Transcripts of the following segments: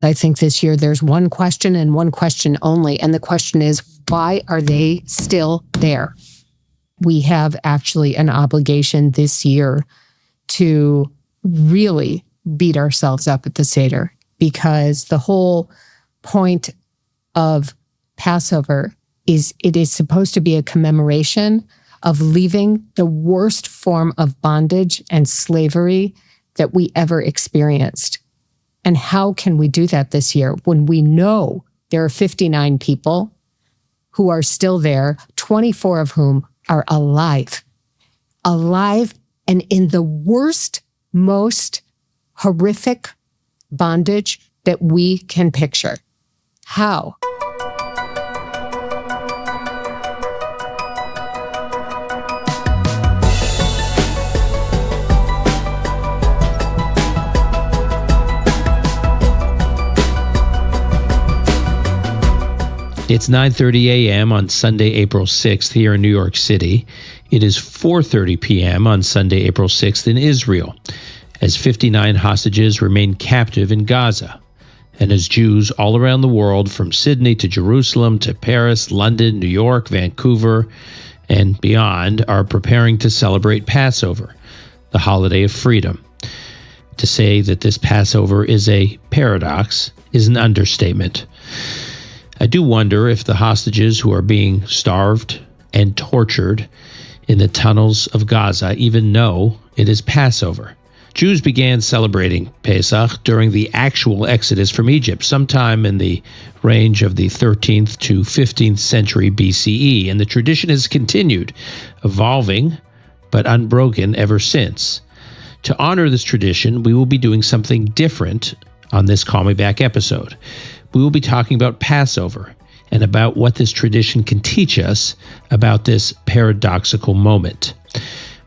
I think this year there's one question and one question only. And the question is, why are they still there? We have actually an obligation this year to really beat ourselves up at the Seder, because the whole point of Passover is it is supposed to be a commemoration of leaving the worst form of bondage and slavery that we ever experienced. And how can we do that this year when we know there are 59 people who are still there, 24 of whom are alive and in the worst, most horrific bondage that we can picture? How? It's 9:30 a.m. on Sunday, April 6th here in New York City. It is 4:30 p.m. on Sunday, April 6th in Israel, as 59 hostages remain captive in Gaza, and as Jews all around the world, from Sydney to Jerusalem to Paris, London, New York, Vancouver, and beyond, are preparing to celebrate Passover, the holiday of freedom. To say that this Passover is a paradox is an understatement. I do wonder if the hostages who are being starved and tortured in the tunnels of Gaza even know it is Passover. Jews began celebrating Pesach during the actual exodus from Egypt, sometime in the range of the 13th to 15th century BCE, and the tradition has continued, evolving but unbroken ever since. To honor this tradition, we will be doing something different on this Call Me Back episode. We will be talking about Passover and about what this tradition can teach us about this paradoxical moment.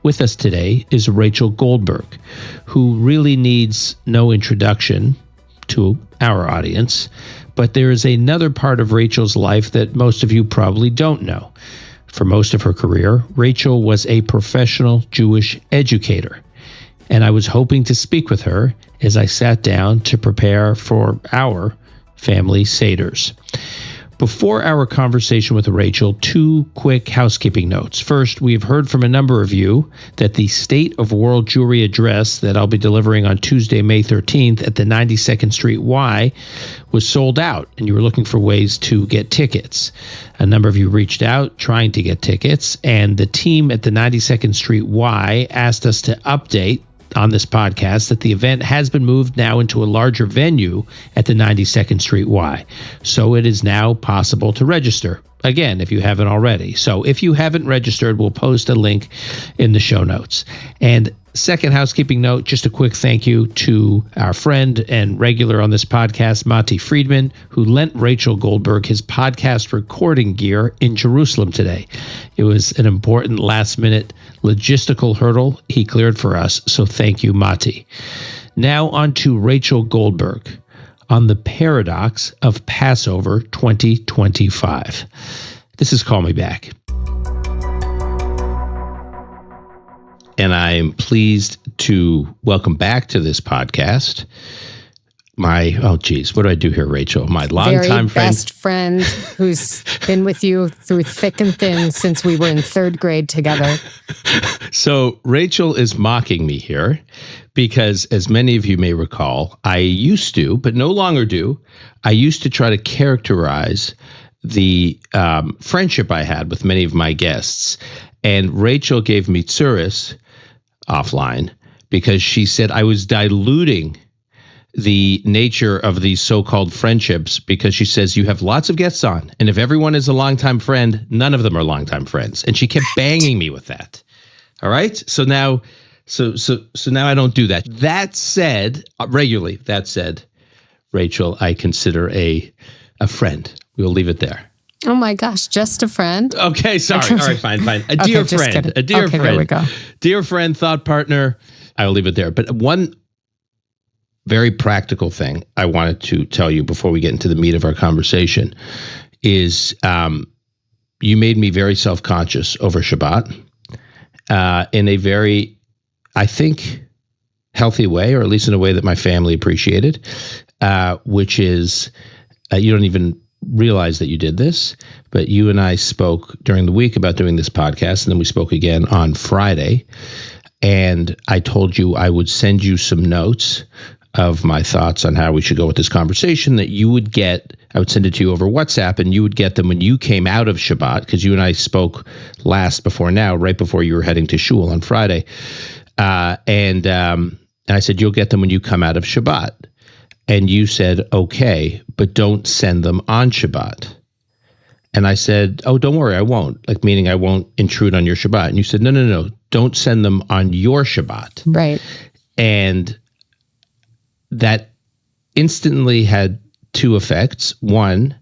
With us today is Rachel Goldberg, who really needs no introduction to our audience, but there is another part of Rachel's life that most of you probably don't know. For most of her career, Rachel was a professional Jewish educator, and I was hoping to speak with her as I sat down to prepare for our family seders. Before our conversation with Rachel, two quick housekeeping notes. First, we have heard from a number of you that the State of World Jewry address that I'll be delivering on Tuesday, May 13th at the 92nd Street Y was sold out, and you were looking for ways to get tickets. A number of you reached out trying to get tickets, and the team at the 92nd Street Y asked us to update on this podcast that the event has been moved now into a larger venue at the 92nd Street Y. So it is now possible to register, again, if you haven't already. So if you haven't registered, we'll post a link in the show notes. And second housekeeping note, just a quick thank you to our friend and regular on this podcast, Mati Friedman, who lent Rachel Goldberg his podcast recording gear in Jerusalem today. It was an important last-minute logistical hurdle he cleared for us, so thank you, Mati. Now on to Rachel Goldberg on the Paradox of Passover 2025. This is Call Me Back. And I am pleased to welcome back to this podcast what do I do here, Rachel? My longtime friend. Best friend who's been with you through thick and thin since we were in third grade together. So Rachel is mocking me here because, as many of you may recall, I used to, but no longer do, I used to try to characterize the friendship I had with many of my guests. And Rachel gave me tsuris offline because she said I was diluting the nature of these so-called friendships, because she says you have lots of guests on, and if everyone is a longtime friend, none of them are longtime friends. And she kept banging me with that. All right. So now I don't do that. That said, regularly, Rachel, I consider a friend. We'll leave it there. Oh my gosh, just a friend? Okay, sorry. All right, fine. A dear friend. A dear friend. There we go. Dear friend, thought partner. I will leave it there. But one very practical thing I wanted to tell you before we get into the meat of our conversation is you made me very self-conscious over Shabbat in a very, I think, healthy way, or at least in a way that my family appreciated. which is you don't even realize that you did this, but you and I spoke during the week about doing this podcast, and then we spoke again on Friday. And I told you I would send you some notes of my thoughts on how we should go with this conversation that you would get. I would send it to you over WhatsApp, and you would get them when you came out of Shabbat, because you and I spoke last before now, right before you were heading to shul on Friday. And I said, you'll get them when you come out of Shabbat. And you said, okay, but don't send them on Shabbat. And I said, oh, don't worry, I won't. Like, meaning I won't intrude on your Shabbat. And you said, no, don't send them on your Shabbat. Right. And that instantly had two effects. One,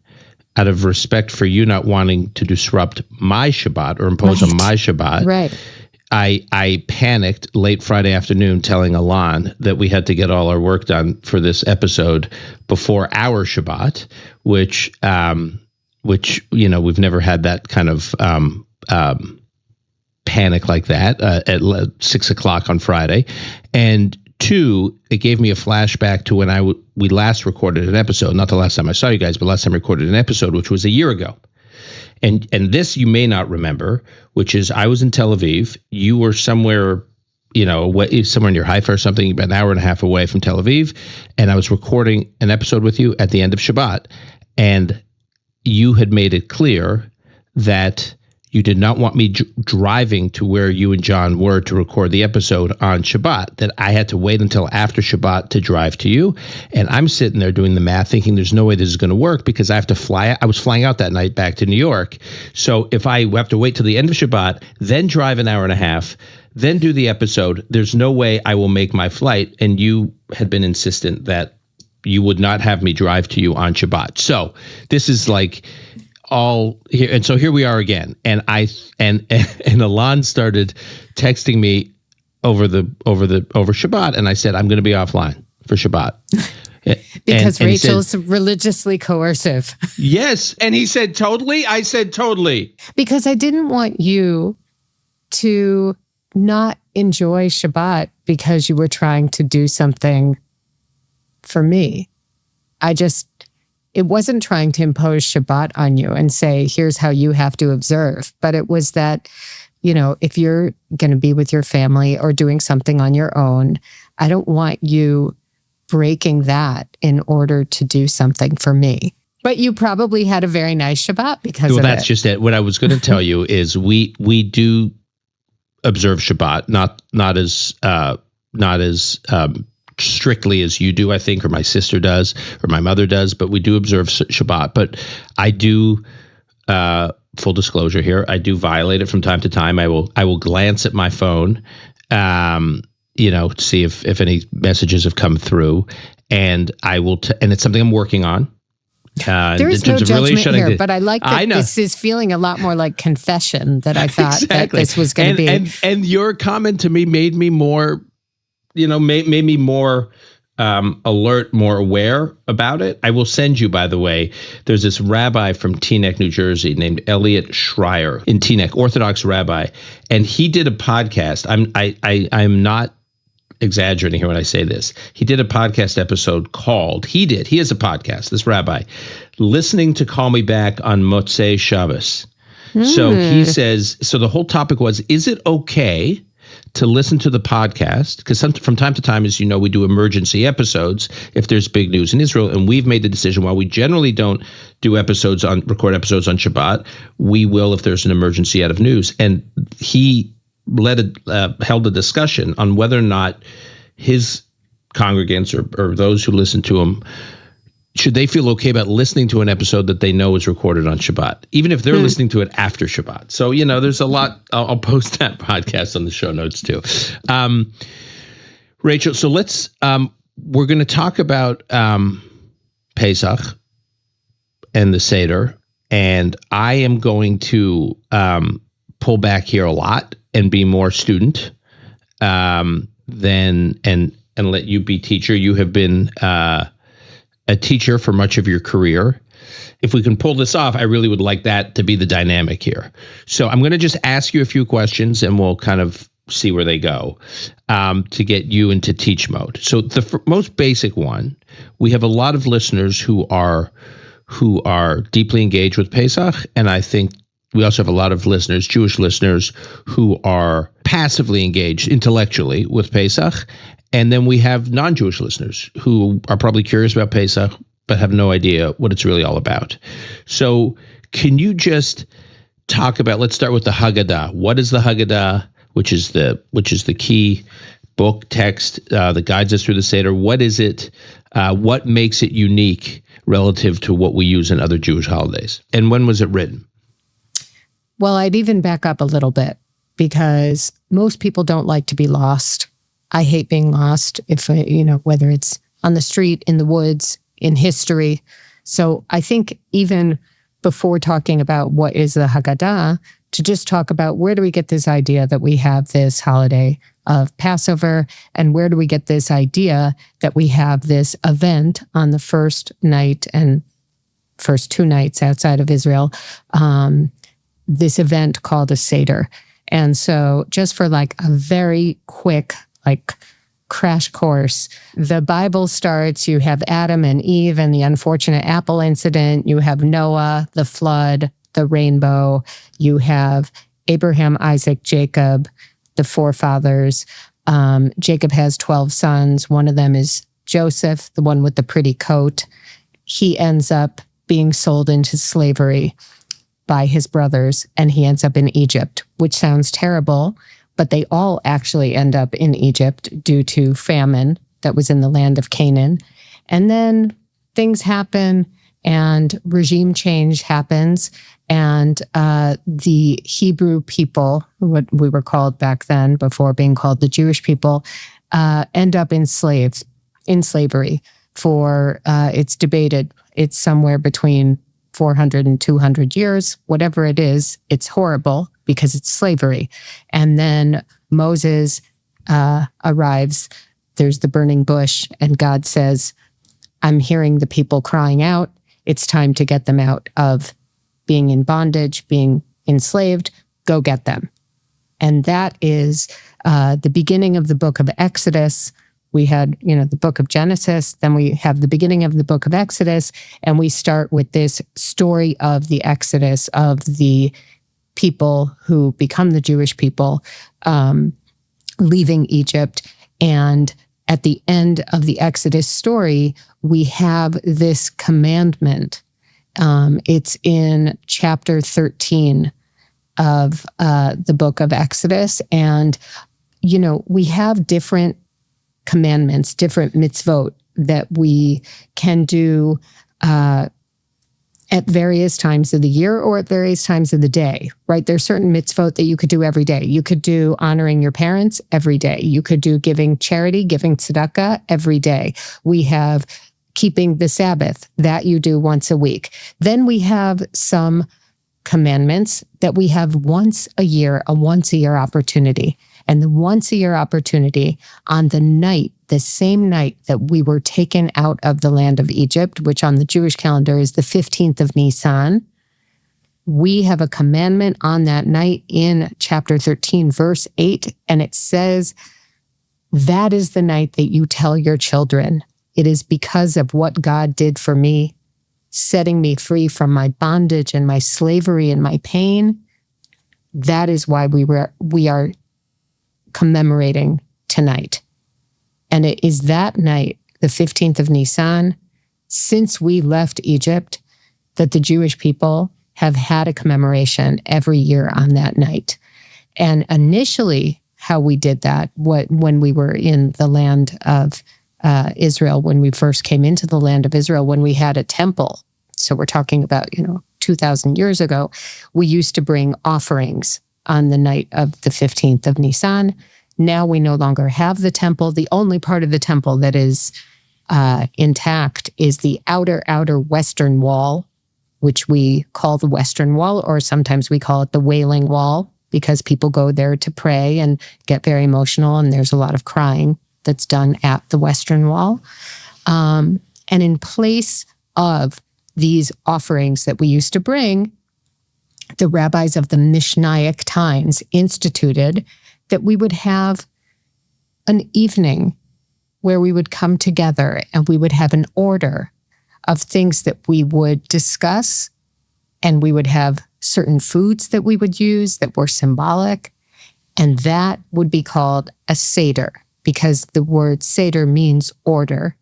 out of respect for you not wanting to disrupt my Shabbat or impose on my Shabbat. Right. I panicked late Friday afternoon telling Alon that we had to get all our work done for this episode before our Shabbat, which you know, we've never had that kind of panic like that at 6:00 on Friday. And two, it gave me a flashback to when we last recorded an episode, not the last time I saw you guys, but last time I recorded an episode, which was a year ago. And this you may not remember, which is I was in Tel Aviv. You were somewhere, you know, somewhere near Haifa or something, about an hour and a half away from Tel Aviv. And I was recording an episode with you at the end of Shabbat. And you had made it clear that you did not want me driving to where you and John were to record the episode on Shabbat, that I had to wait until after Shabbat to drive to you. And I'm sitting there doing the math thinking there's no way this is going to work because I have to fly. I was flying out that night back to New York. So if I have to wait till the end of Shabbat, then drive an hour and a half, then do the episode, there's no way I will make my flight. And you had been insistent that you would not have me drive to you on Shabbat. So this is like all here, and so here we are again. And Alon started texting me over Shabbat, and I said I'm going to be offline for Shabbat because Rachel's religiously coercive. Yes, and he said totally. I said totally because I didn't want you to not enjoy Shabbat because you were trying to do something for me. It wasn't trying to impose Shabbat on you and say, here's how you have to observe. But it was that, you know, if you're going to be with your family or doing something on your own, I don't want you breaking that in order to do something for me. But you probably had a very nice Shabbat because of it. Well, that's just it. What I was going to tell you is we do observe Shabbat, not as strictly as you do, I think, or my sister does, or my mother does, but we do observe Shabbat. But I do, full disclosure here, I do violate it from time to time. I will glance at my phone, you know, to see if any messages have come through, and I will, and it's something I'm working on. There is no judgment here, but I like that this is feeling a lot more like confession that I thought that this was going to be. And your comment to me made me more, you know, made me more alert, more aware about it. I will send you, by the way, there's this rabbi from Teaneck, New Jersey named Elliot Schreier in Teaneck, Orthodox rabbi. And he did a podcast. I'm not exaggerating here when I say this. He did a podcast episode called, he has a podcast, this rabbi, Listening to Call Me Back on Motzei Shabbos. So he says, so the whole topic was, is it okay to listen to the podcast? Because from time to time, as you know, we do emergency episodes if there's big news in Israel. And we've made the decision, while we generally don't do record episodes on Shabbat, we will if there's an emergency out of news. And he held a discussion on whether or not his congregants or those who listen to him, should they feel okay about listening to an episode that they know is recorded on Shabbat, even if they're listening to it after Shabbat? So, you know, there's a lot. I'll post that podcast on the show notes too. Rachel, so we're going to talk about Pesach and the Seder, and I am going to pull back here a lot and be more student than and let you be teacher. You have been a teacher for much of your career. If we can pull this off, I really would like that to be the dynamic here. So I'm going to just ask you a few questions, and we'll kind of see where they go, to get you into teach mode. So the most basic one, we have a lot of listeners who are deeply engaged with Pesach, and I think we also have a lot of listeners, Jewish listeners, who are passively engaged intellectually with Pesach, and then we have non-Jewish listeners who are probably curious about Pesach but have no idea what it's really all about. So can you just talk about, let's start with the Haggadah. What is the Haggadah, which is the key book text that guides us through the Seder? What is it? What makes it unique relative to what we use in other Jewish holidays? And when was it written? Well, I'd even back up a little bit, because most people don't like to be lost. I hate being lost, whether it's on the street, in the woods, in history. So I think even before talking about what is the Haggadah, to just talk about where do we get this idea that we have this holiday of Passover, and where do we get this idea that we have this event on the first night and first 2 nights outside of Israel, this event called a seder. And so just for like a very quick crash course, the Bible starts, you have Adam and Eve and the unfortunate apple incident, you have Noah, the flood, the rainbow, you have Abraham, Isaac, Jacob, the forefathers. Jacob has 12 sons. One of them is Joseph, the one with the pretty coat. He ends up being sold into slavery by his brothers, and he ends up in Egypt, which sounds terrible, but they all actually end up in Egypt due to famine that was in the land of Canaan. And then things happen, and regime change happens, and the Hebrew people, what we were called back then before being called the Jewish people, end up in slavery for, it's debated, it's somewhere between 400 and 200 years, whatever it is, it's horrible because it's slavery. And then Moses arrives, there's the burning bush, and God says, I'm hearing the people crying out. It's time to get them out of being in bondage, being enslaved. Go get them. And that is the beginning of the book of Exodus. We had, the book of Genesis, then we have the beginning of the book of Exodus, and we start with this story of the Exodus of the people who become the Jewish people leaving Egypt. And at the end of the Exodus story, we have this commandment. It's in chapter 13 of the book of Exodus. And, we have different commandments, different mitzvot that we can do at various times of the year or at various times of the day, right? There's certain mitzvot that you could do every day. You could do honoring your parents every day. You could do giving charity, giving tzedakah every day. We have keeping the Sabbath, that you do once a week. Then we have some commandments that we have once a year opportunity. And the once a year opportunity on the same night that we were taken out of the land of Egypt, which on the Jewish calendar is the 15th of Nisan, we have a commandment on that night in chapter 13, verse 8, and it says, that is the night that you tell your children, it is because of what God did for me, setting me free from my bondage and my slavery and my pain. That is why we are commemorating tonight. And it is that night, the 15th of Nisan, since we left Egypt, that the Jewish people have had a commemoration every year on that night. And initially, how we did that, when we were in the land of Israel, when we first came into the land of Israel, when we had a temple, so we're talking about, 2,000 years ago, we used to bring offerings on the night of the 15th of Nisan. Now we no longer have the temple. The only part of the temple that is intact is the outer western wall, which we call the Western Wall, or sometimes we call it the Wailing Wall, because people go there to pray and get very emotional, and there's a lot of crying that's done at the Western Wall. And in place of these offerings that we used to bring, the rabbis of the Mishnaic times instituted that we would have an evening where we would come together and we would have an order of things that we would discuss, and we would have certain foods that we would use that were symbolic, and that would be called a seder, because the word seder means order.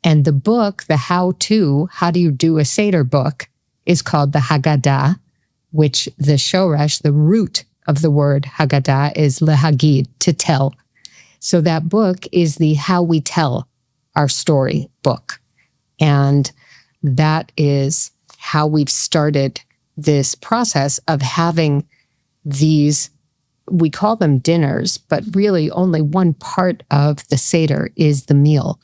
And the book, the how do you do a seder book, is called the Haggadah, which the shoresh, the root of the word Haggadah, is lehagid, to tell. So that book is the how we tell our story book. And that is how we've started this process of having these, we call them dinners, but really only one part of the Seder is the meal.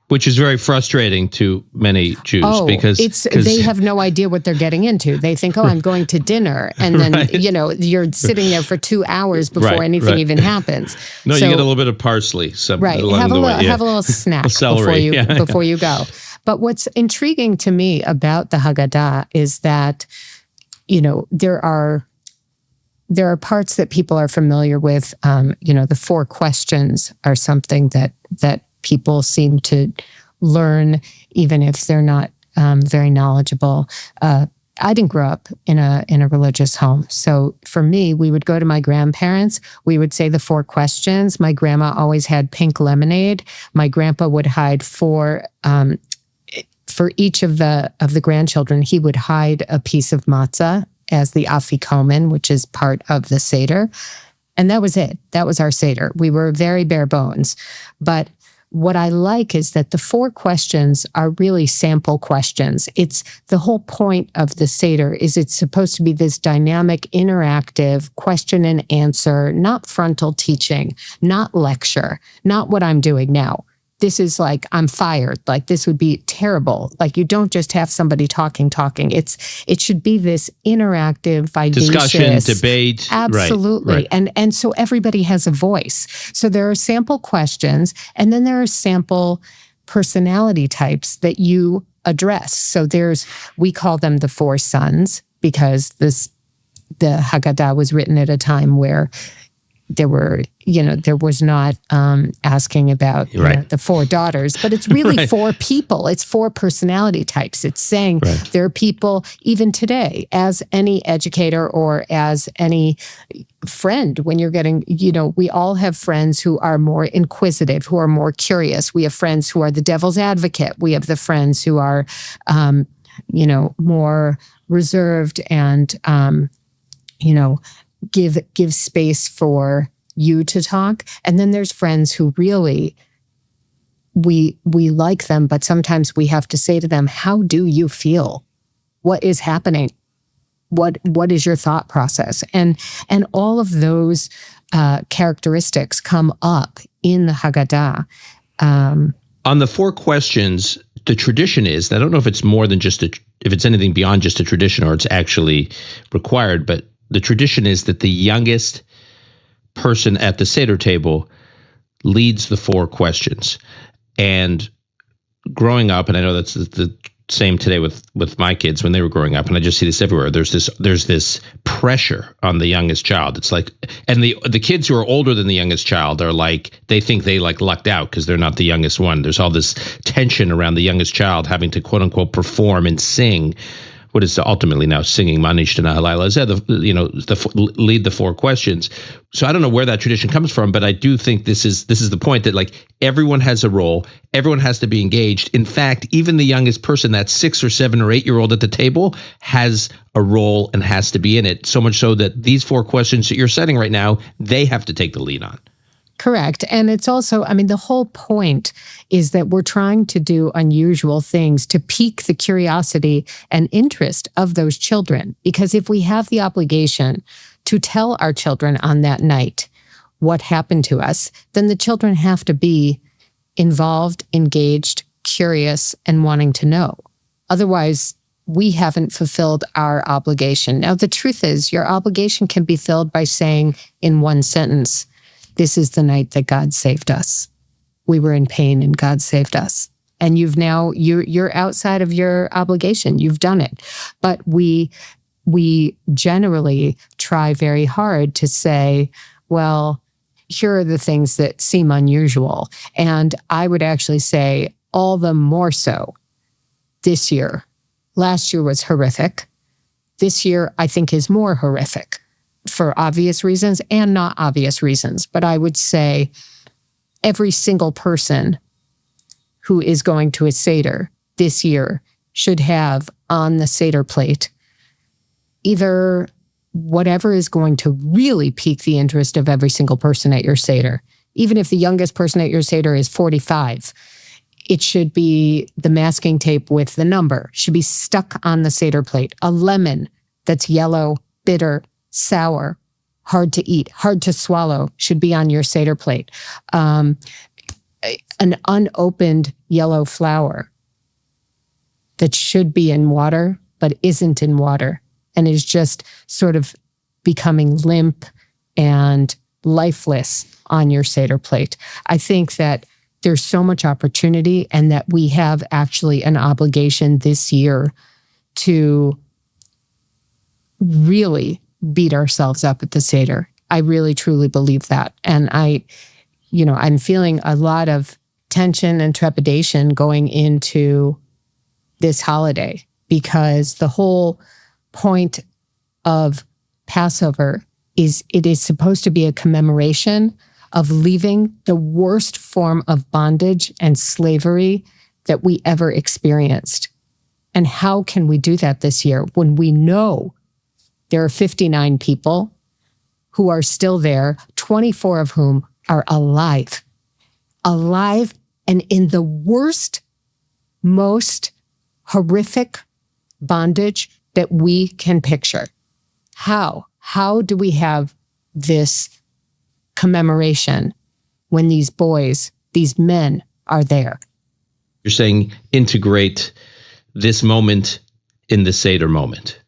Which is very frustrating to many Jews because they have no idea what they're getting into. They think, I'm going to dinner. And then, right. You're sitting there for 2 hours before anything even happens. No, you get a little bit of parsley. Right. Have a little snack celery, before you go. But what's intriguing to me about the Haggadah is that, there are parts that people are familiar with. The 4 questions are something that people seem to learn, even if they're not very knowledgeable. I didn't grow up in a religious home. So for me, we would go to my grandparents. We would say the 4 questions. My grandma always had pink lemonade. My grandpa would hide for each of the grandchildren, he would hide a piece of matzah as the afikomen, which is part of the Seder. And that was it. That was our Seder. We were very bare bones. But what I like is that the 4 questions are really sample questions. It's the whole point of the Seder is it's supposed to be this dynamic, interactive question and answer, not frontal teaching, not lecture, not what I'm doing now. This is like, I'm fired. Like, this would be terrible. Like, you don't just have somebody talking. It should be this interactive, vivacious discussion, debate. Absolutely. Right. And so everybody has a voice. So there are sample questions, and then there are sample personality types that you address. So we call them the 4 sons, because the Haggadah was written at a time where there was not asking about the 4 daughters, but it's really 4 people. It's 4 personality types. It's saying there are people, even today, as any educator or as any friend, when you're getting, we all have friends who are more inquisitive, who are more curious. We have friends who are the devil's advocate. We have the friends who are, more reserved and, give space for you to talk. And then there's friends who really, we like them, but sometimes we have to say to them, how do you feel? What is happening? What is your thought process? And all of those characteristics come up in the Haggadah. On the 4 questions, the tradition is, I don't know if it's more than just if it's anything beyond just a tradition or it's actually required, but the tradition is that the youngest person at the Seder table leads the 4 questions. And growing up, and I know that's the same today with my kids when they were growing up, and I just see this everywhere. There's this pressure on the youngest child. It's like, and the kids who are older than the youngest child are like, they think they like lucked out because they're not the youngest one. There's all this tension around the youngest child having to quote unquote perform and sing what is ultimately now singing Manish Tana Halayla Zeh, lead the 4 questions. So I don't know where that tradition comes from, but I do think this is the point that like everyone has a role, everyone has to be engaged. In fact, even the youngest person, that 6 or 7 or 8-year-old at the table, has a role and has to be in it. So much so that these 4 questions that you're setting right now, they have to take the lead on. Correct. And it's also, the whole point is that we're trying to do unusual things to pique the curiosity and interest of those children. Because if we have the obligation to tell our children on that night what happened to us, then the children have to be involved, engaged, curious, and wanting to know. Otherwise, we haven't fulfilled our obligation. Now, the truth is, your obligation can be filled by saying in one sentence, this is the night that God saved us. We were in pain and God saved us. And you're outside of your obligation. You've done it. But we generally try very hard to say, well, here are the things that seem unusual. And I would actually say all the more so this year. Last year was horrific. This year, I think, is more horrific for obvious reasons and not obvious reasons. But I would say every single person who is going to a Seder this year should have on the Seder plate either whatever is going to really pique the interest of every single person at your Seder. Even if the youngest person at your Seder is 45, it should be the masking tape with the number, should be stuck on the Seder plate. A lemon that's yellow, bitter, sour, hard to eat, hard to swallow should be on your Seder plate. An unopened yellow flower that should be in water but isn't in water and is just sort of becoming limp and lifeless on your Seder plate. I think that there's so much opportunity and that we have actually an obligation this year to really beat ourselves up at the Seder. I really, truly believe that. And I'm feeling a lot of tension and trepidation going into this holiday because the whole point of Passover is it is supposed to be a commemoration of leaving the worst form of bondage and slavery that we ever experienced. And how can we do that this year when we know there are 59 people who are still there, 24 of whom are alive and in the worst, most horrific bondage that we can picture? How do we have this commemoration when these boys, these men are there? You're saying integrate this moment in the Seder moment.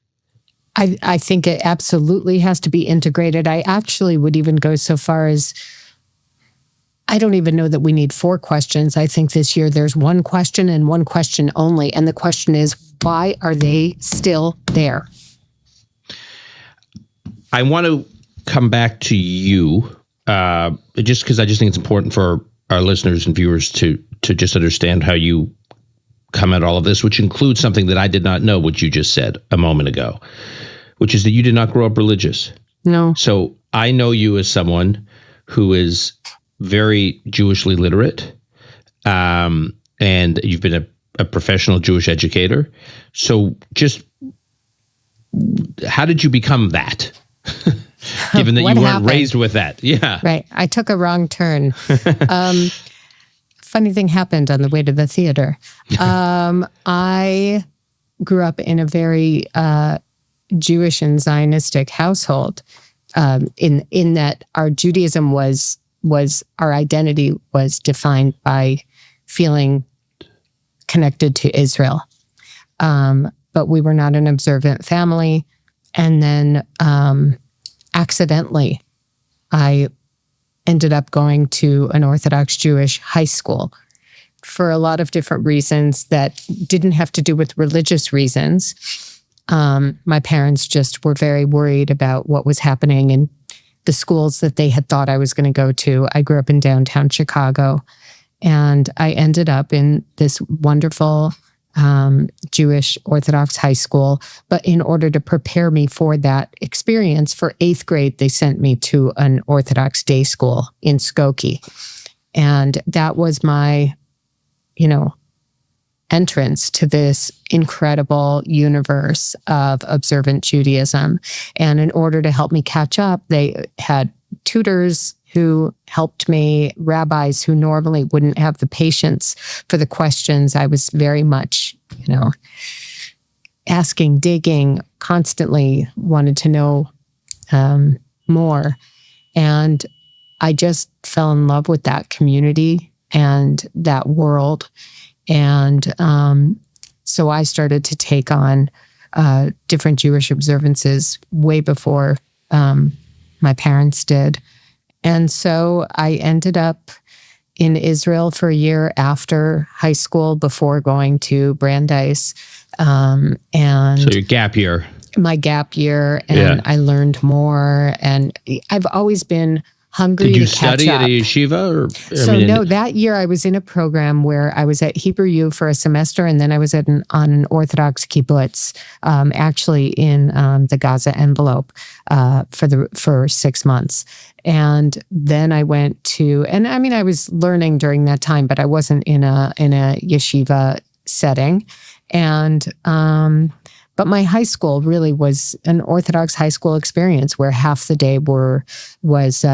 I think it absolutely has to be integrated. I actually would even go so far as I don't even know that we need 4 questions. I think this year there's one question and one question only. And the question is, why are they still there? I want to come back to you just because I just think it's important for our listeners and viewers to just understand how you come at all of this, which includes something that I did not know, what you just said a moment ago, which is that you did not grow up religious. No. So I know you as someone who is very Jewishly literate, and you've been a professional Jewish educator. So just how did you become that? Given that you weren't raised with that. Yeah. Right. I took a wrong turn. Funny thing happened on the way to the theater. I grew up in a very Jewish and Zionistic household, in that our Judaism was our identity was defined by feeling connected to Israel. But we were not an observant family. And then accidentally, I ended up going to an Orthodox Jewish high school for a lot of different reasons that didn't have to do with religious reasons. My parents just were very worried about what was happening in the schools that they had thought I was going to go to. I grew up in downtown Chicago, and I ended up in this wonderful Jewish Orthodox high school. But in order to prepare me for that experience, for 8th grade, they sent me to an Orthodox day school in Skokie. And that was my, entrance to this incredible universe of observant Judaism. And in order to help me catch up, they had tutors who helped me, rabbis who normally wouldn't have the patience for the questions. I was very much, asking, digging, constantly wanted to know more. And I just fell in love with that community and that world. And so I started to take on different Jewish observances way before my parents did. And so I ended up in Israel for a year after high school before going to Brandeis. And so your gap year. My gap year, and I learned more. And I've always been hungry Did you to catch study up. at a yeshiva? No, that year I was in a program where I was at Hebrew U for a semester, and then I was on an Orthodox kibbutz, actually in the Gaza envelope for 6 months. And then I went to, and I mean, I was learning during that time, but I wasn't in a yeshiva setting. And but my high school really was an Orthodox high school experience where half the day was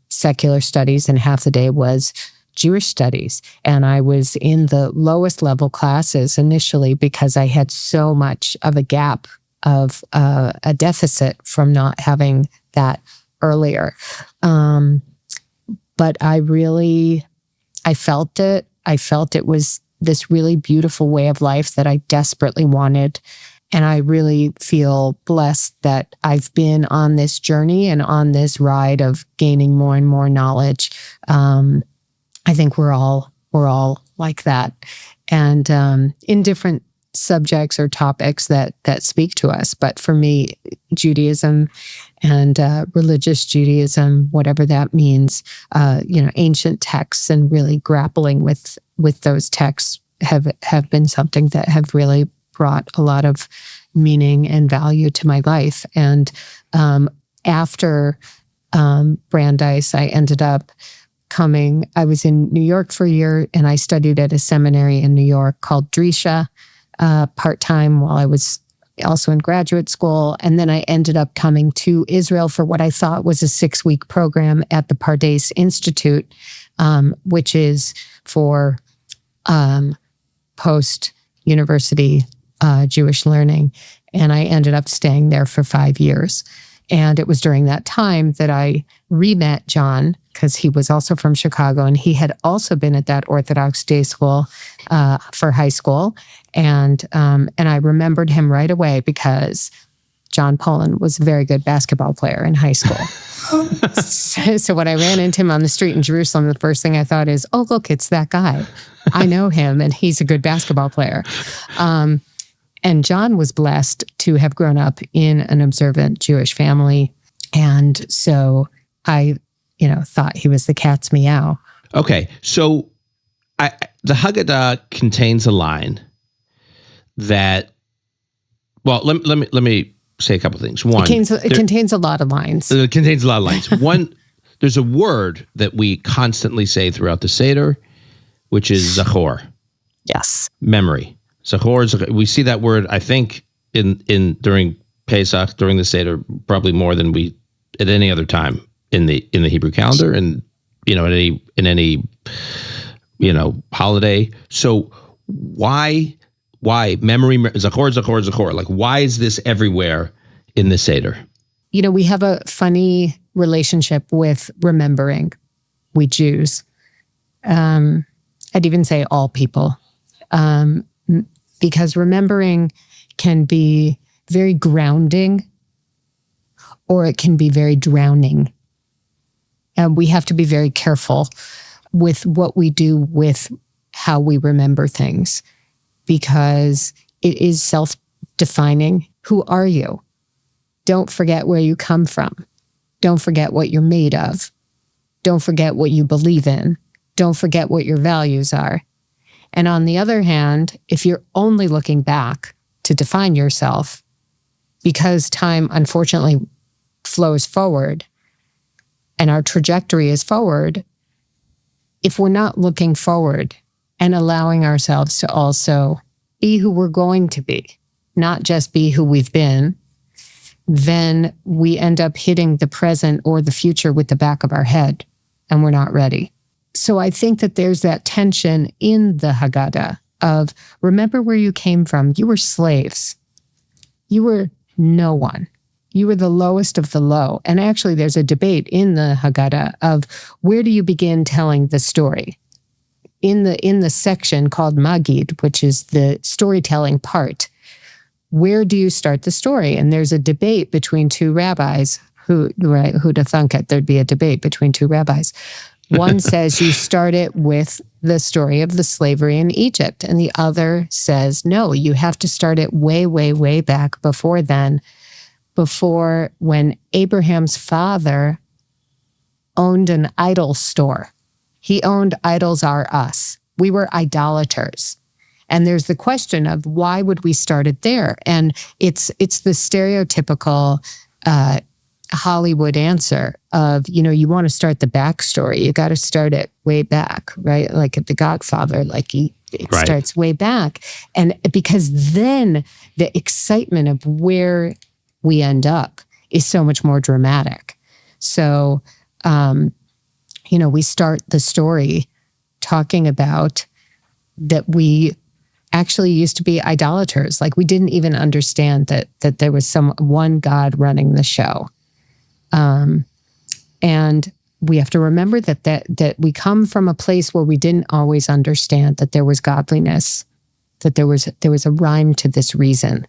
secular studies and half the day was Jewish studies. And I was in the lowest level classes initially because I had so much of a gap of a deficit from not having that earlier. But I felt it. I felt it was this really beautiful way of life that I desperately wanted. And I really feel blessed that I've been on this journey and on this ride of gaining more and more knowledge. I think we're all like that, and in different subjects or topics that speak to us. But for me, Judaism and religious Judaism, whatever that means, ancient texts and really grappling with those texts have been something that have really brought a lot of meaning and value to my life. And after Brandeis, I ended up I was in New York for a year, and I studied at a seminary in New York called Drisha part-time while I was also in graduate school. And then I ended up coming to Israel for what I thought was a 6-week program at the Pardes Institute, which is for post-university Jewish learning. And I ended up staying there for 5 years. And it was during that time that I re-met John, because he was also from Chicago, and he had also been at that Orthodox day school for high school. And I remembered him right away because John Polin was a very good basketball player in high school. So when I ran into him on the street in Jerusalem, the first thing I thought is, oh, look, it's that guy. I know him, and he's a good basketball player. And John was blessed to have grown up in an observant Jewish family. And so I, thought he was the cat's meow. Okay. So the Haggadah contains a line that, well, let me say a couple of things. One, it contains a lot of lines. It contains a lot of lines. One, there's a word that we constantly say throughout the Seder, which is zachor. Yes. Memory. Zachor, we see that word, I think, in during Pesach, during the Seder, probably more than we at any other time in the Hebrew calendar, and in any holiday. So why memory, Zachor? Like, why is this everywhere in the Seder? We have a funny relationship with remembering, we Jews. I'd even say all people. Because remembering can be very grounding, or it can be very drowning. And we have to be very careful with what we do with how we remember things, because it is self-defining. Who are you? Don't forget where you come from. Don't forget what you're made of. Don't forget what you believe in. Don't forget what your values are. And on the other hand, if you're only looking back to define yourself, because time unfortunately flows forward and our trajectory is forward, if we're not looking forward and allowing ourselves to also be who we're going to be, not just be who we've been, then we end up hitting the present or the future with the back of our head, and we're not ready. So I think that there's that tension in the Haggadah of, remember where you came from. You were slaves. You were no one. You were the lowest of the low. And actually, there's a debate in the Haggadah of, where do you begin telling the story? In the section called Magid, which is the storytelling part, where do you start the story? And there's a debate between two rabbis. Who'd have thunk it? There'd be a debate between two rabbis. One says you start it with the story of the slavery in Egypt, and the other says, no, you have to start it way, way, way back before then, before when Abraham's father owned an idol store. He owned idols are us. We were idolaters. And there's the question of why would we start it there? And it's the stereotypical Hollywood answer of, you want to start the backstory. You got to start it way back, right? Like at The Godfather, it starts way back. And because then the excitement of where we end up is so much more dramatic. So, we start the story talking about that we actually used to be idolaters. Like we didn't even understand that there was one God running the show. And we have to remember that we come from a place where we didn't always understand that there was godliness, that there was a rhyme to this reason.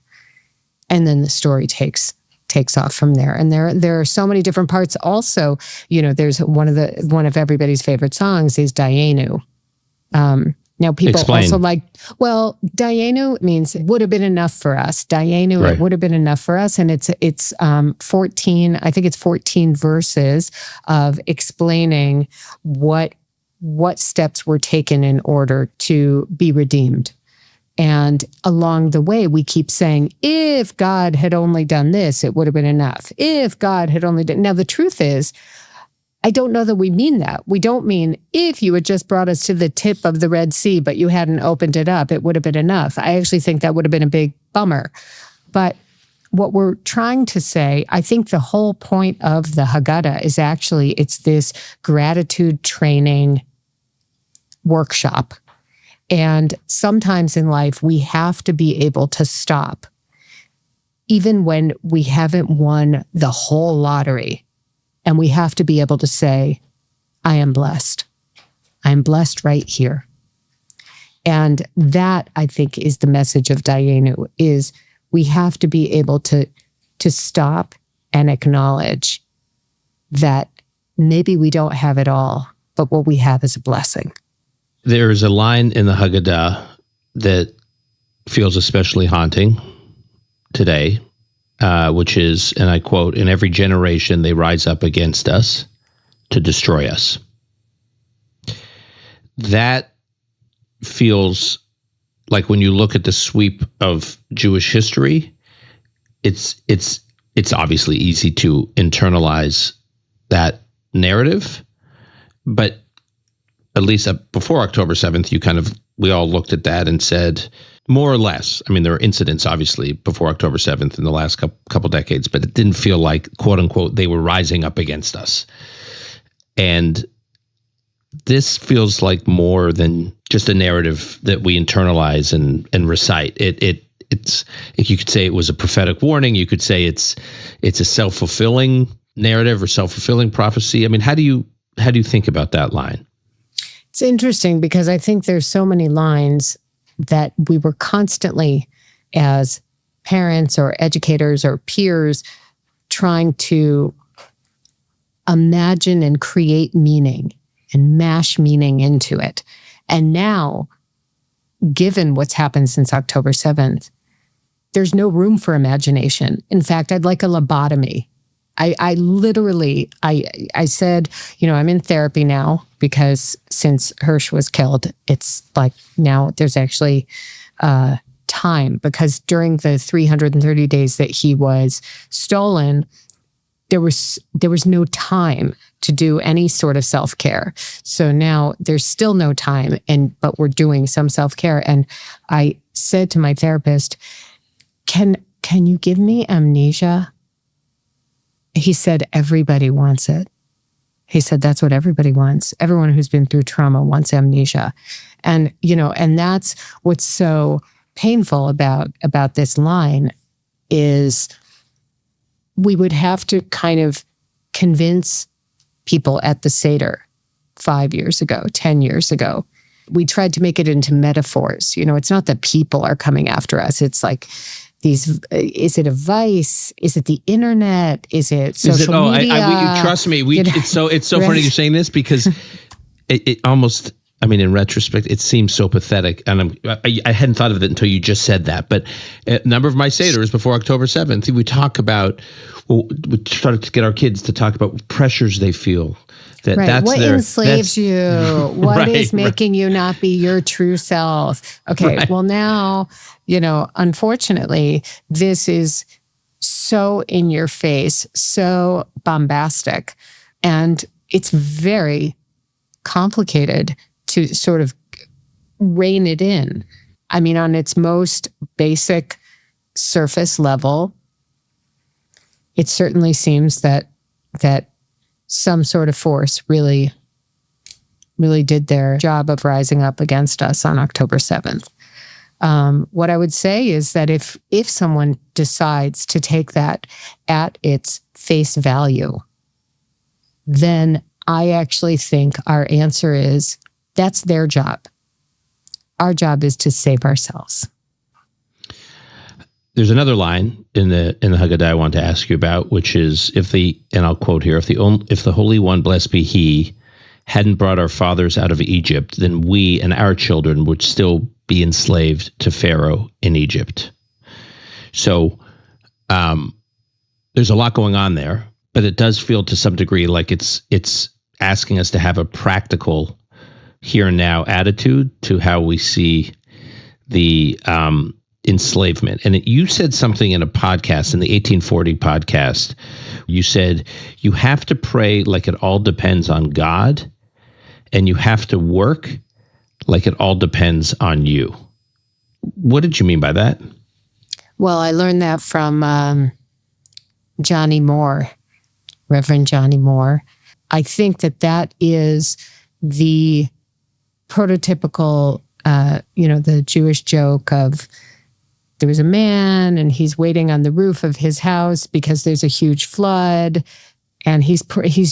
And then the story takes off from there. And there are so many different parts. Also, there's one of everybody's favorite songs is Dayenu. Now people Explain. Also Dayenu means it would have been enough for us. Dayenu, Right. It would have been enough for us. And it's 14, I think it's 14 verses of explaining what steps were taken in order to be redeemed. And along the way, we keep saying, if God had only done this, it would have been enough. If God had only done... Now, the truth is, I don't know that we mean that. We don't mean if you had just brought us to the tip of the Red Sea, but you hadn't opened it up, it would have been enough. I actually think that would have been a big bummer. But what we're trying to say, I think the whole point of the Haggadah is actually, it's this gratitude training workshop. And sometimes in life, we have to be able to stop, even when we haven't won the whole lottery. And we have to be able to say, I am blessed. I am blessed right here. And that, I think, is the message of Dayenu, is we have to be able to stop and acknowledge that maybe we don't have it all, but what we have is a blessing. There's a line in the Haggadah that feels especially haunting today, which is, and I quote, "In every generation they rise up against us to destroy us." That feels like when you look at the sweep of Jewish history, it's obviously easy to internalize that narrative, but at least before October 7th, we all looked at that and said, more or less, I mean, there are incidents, obviously, before October 7th in the last couple decades, but it didn't feel like, quote unquote, they were rising up against us. And this feels like more than just a narrative that we internalize and recite. It's you could say it was a prophetic warning. You could say it's a self-fulfilling narrative or self-fulfilling prophecy. I mean, how do you think about that line? It's interesting because I think there's so many lines that we were constantly, as parents or educators or peers, trying to imagine and create meaning and mash meaning into it. And now, given what's happened since October 7th, there's no room for imagination. In fact, I'd like a lobotomy. I literally said, I'm in therapy now because since Hersh was killed, it's like now there's actually time, because during the 330 days that he was stolen, there was no time to do any sort of self-care. So now there's still no time, but we're doing some self-care. And I said to my therapist, can you give me amnesia? He said, everybody wants it. He said, that's what everybody wants. Everyone who's been through trauma wants amnesia. And, and that's what's so painful about this line is we would have to kind of convince people at the Seder 5 years ago, 10 years ago. We tried to make it into metaphors. It's not that people are coming after us. It's like, is it a vice? Is it the internet? Is it social media? Trust me. It's so right? Funny you're saying this because it almost, I mean, in retrospect, it seems so pathetic. And I hadn't thought of it until you just said that. But a number of my Seders before October 7th, we try to get our kids to talk about pressures they feel. Right. What enslaves you? What is right. making you not be your true self? Okay. Right. Well, now, unfortunately, this is so in your face, so bombastic, and it's very complicated to sort of rein it in. I mean, on its most basic surface level, it certainly seems that some sort of force really did their job of rising up against us on October 7th. What I would say is that if someone decides to take that at its face value, then I actually think our answer is that's their job. Our job is to save ourselves. There's another line in the Haggadah I want to ask you about, which is and I'll quote here, if the Holy One, blessed be He, hadn't brought our fathers out of Egypt, then we and our children would still be enslaved to Pharaoh in Egypt. So there's a lot going on there, but it does feel to some degree like it's asking us to have a practical here and now attitude to how we see the enslavement. And you said something in a podcast, in the 1840 podcast. You said you have to pray like it all depends on God, and you have to work like it all depends on you. What did you mean by that? Well, I learned that from Johnny Moore, Reverend Johnny Moore. I think that is the prototypical, the Jewish joke of there was a man and he's waiting on the roof of his house because there's a huge flood, and he's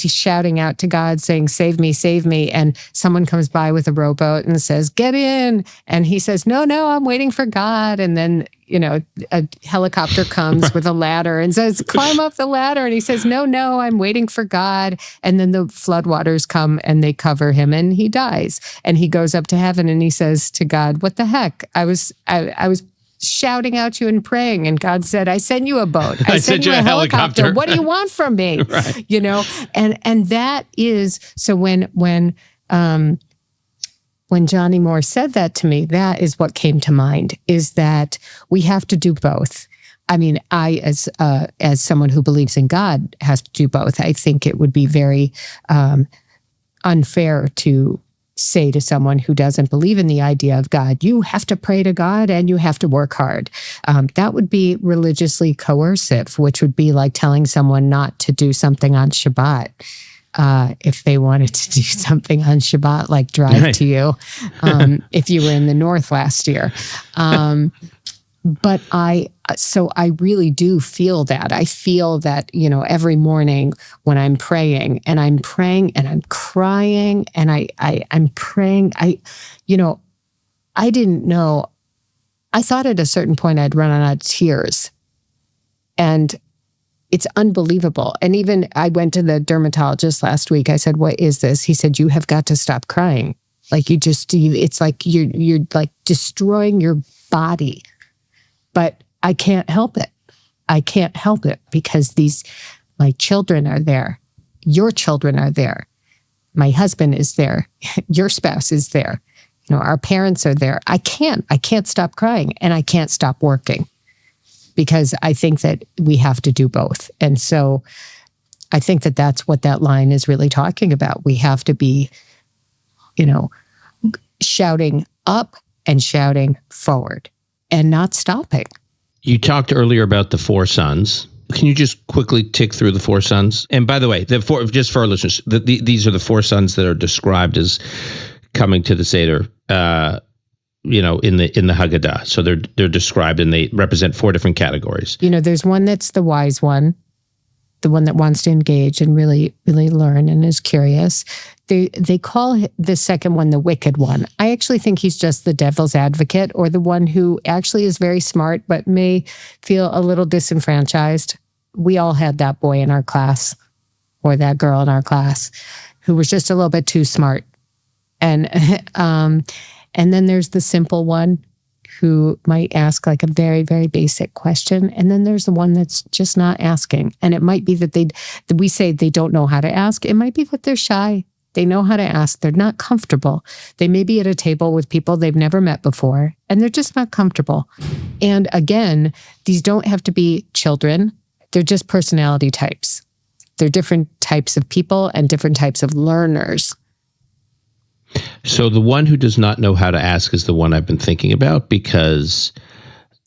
shouting out to God saying, "Save me, save me." And someone comes by with a rowboat and says, "Get in." And he says, No, I'm waiting for God. And then, a helicopter comes with a ladder and says, "Climb up the ladder." And he says, No, I'm waiting for God. And then the floodwaters come and they cover him and he dies. And he goes up to heaven and he says to God, "What the heck? I was shouting out to you and praying, and God said, I sent you a boat. I sent you a helicopter. What do you want from me?" Right. And that is, so when Johnny Moore said that to me, that is what came to mind, is that we have to do both. I mean, I, as someone who believes in God, has to do both. I think it would be very unfair to say to someone who doesn't believe in the idea of God, you have to pray to God and you have to work hard. That would be religiously coercive, which would be like telling someone not to do something on Shabbat. If they wanted to do something on Shabbat, like drive to you, if you were in the North last year. But I really do feel that. I feel that, every morning when I'm praying and I'm crying and I'm praying, I didn't know. I thought at a certain point I'd run out of tears, and it's unbelievable. And even I went to the dermatologist last week. I said, "What is this?" He said, "You have got to stop crying. Like it's like you're like destroying your body." But I can't help it. I can't help it because my children are there. Your children are there. My husband is there. Your spouse is there. Our parents are there. I can't stop crying, and I can't stop working, because I think that we have to do both. And so I think that that's what that line is really talking about. We have to be, shouting up and shouting forward and not stopping. You talked earlier about the four sons. Can you just quickly tick through the four sons? And by the way, just for our listeners, these are the four sons that are described as coming to the Seder, in the Haggadah. So they're described, and they represent four different categories. There's one that's the wise one, the one that wants to engage and really, really learn and is curious. They call the second one the wicked one. I actually think he's just the devil's advocate, or the one who actually is very smart but may feel a little disenfranchised. We all had that boy in our class, or that girl in our class, who was just a little bit too smart. And then there's the simple one who might ask like a very, very basic question. And then there's the one that's just not asking. And it might be that we say they don't know how to ask. It might be that they're shy. They know how to ask. They're not comfortable. They may be at a table with people they've never met before, and they're just not comfortable. And again, these don't have to be children. They're just personality types. They're different types of people and different types of learners. So the one who does not know how to ask is the one I've been thinking about, because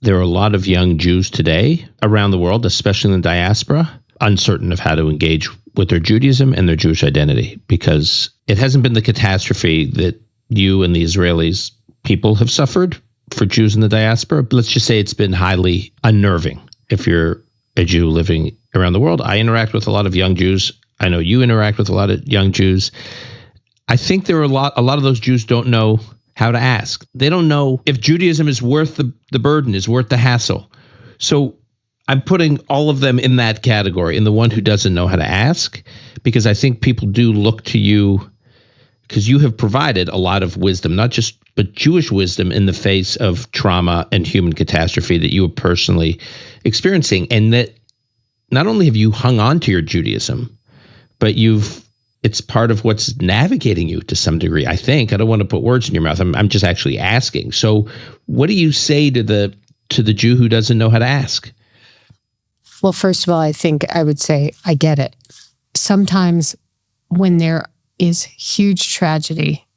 there are a lot of young Jews today around the world, especially in the diaspora, uncertain of how to engage with their Judaism and their Jewish identity, because it hasn't been the catastrophe that you and the Israelis people have suffered for Jews in the diaspora. But let's just say it's been highly unnerving if you're a Jew living around the world. I interact with a lot of young Jews. I know you interact with a lot of young Jews. I think there are a lot of those Jews don't know how to ask. They don't know if Judaism is worth the burden, is worth the hassle. So I'm putting all of them in that category, in the one who doesn't know how to ask, because I think people do look to you because you have provided a lot of wisdom, but Jewish wisdom in the face of trauma and human catastrophe that you are personally experiencing. And that not only have you hung on to your Judaism, but it's part of what's navigating you to some degree, I think. I don't want to put words in your mouth. I'm just actually asking. So what do you say to the Jew who doesn't know how to ask? Well, first of all, I think I would say, I get it. Sometimes when there is huge tragedy,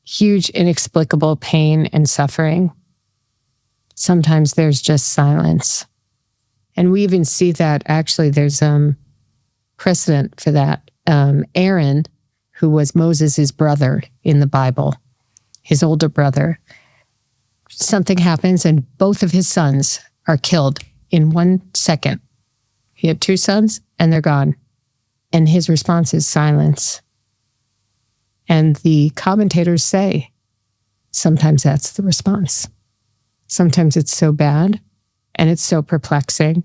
huge inexplicable pain and suffering, sometimes there's just silence. And we even see that, actually, there's precedent for that. Aaron, who was Moses' brother in the Bible, his older brother, something happens and both of his sons are killed in 1 second. He had 2 sons and they're gone. And his response is silence. And the commentators say, sometimes that's the response. Sometimes it's so bad and it's so perplexing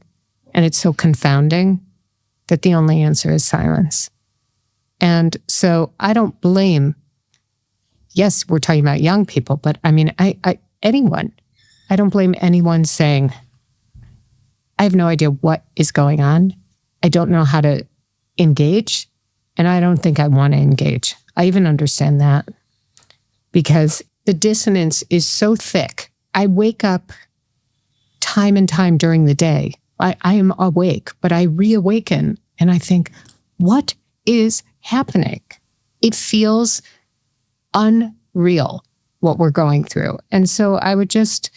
and it's so confounding that the only answer is silence. And so I don't blame, yes, we're talking about young people, but I mean, anyone. I don't blame anyone saying, I have no idea what is going on. I don't know how to engage, and I don't think I want to engage. I even understand that, because the dissonance is so thick. I wake up time and time during the day. I am awake, but I reawaken and I think, what is happening? It feels unreal what we're going through. And so I would just,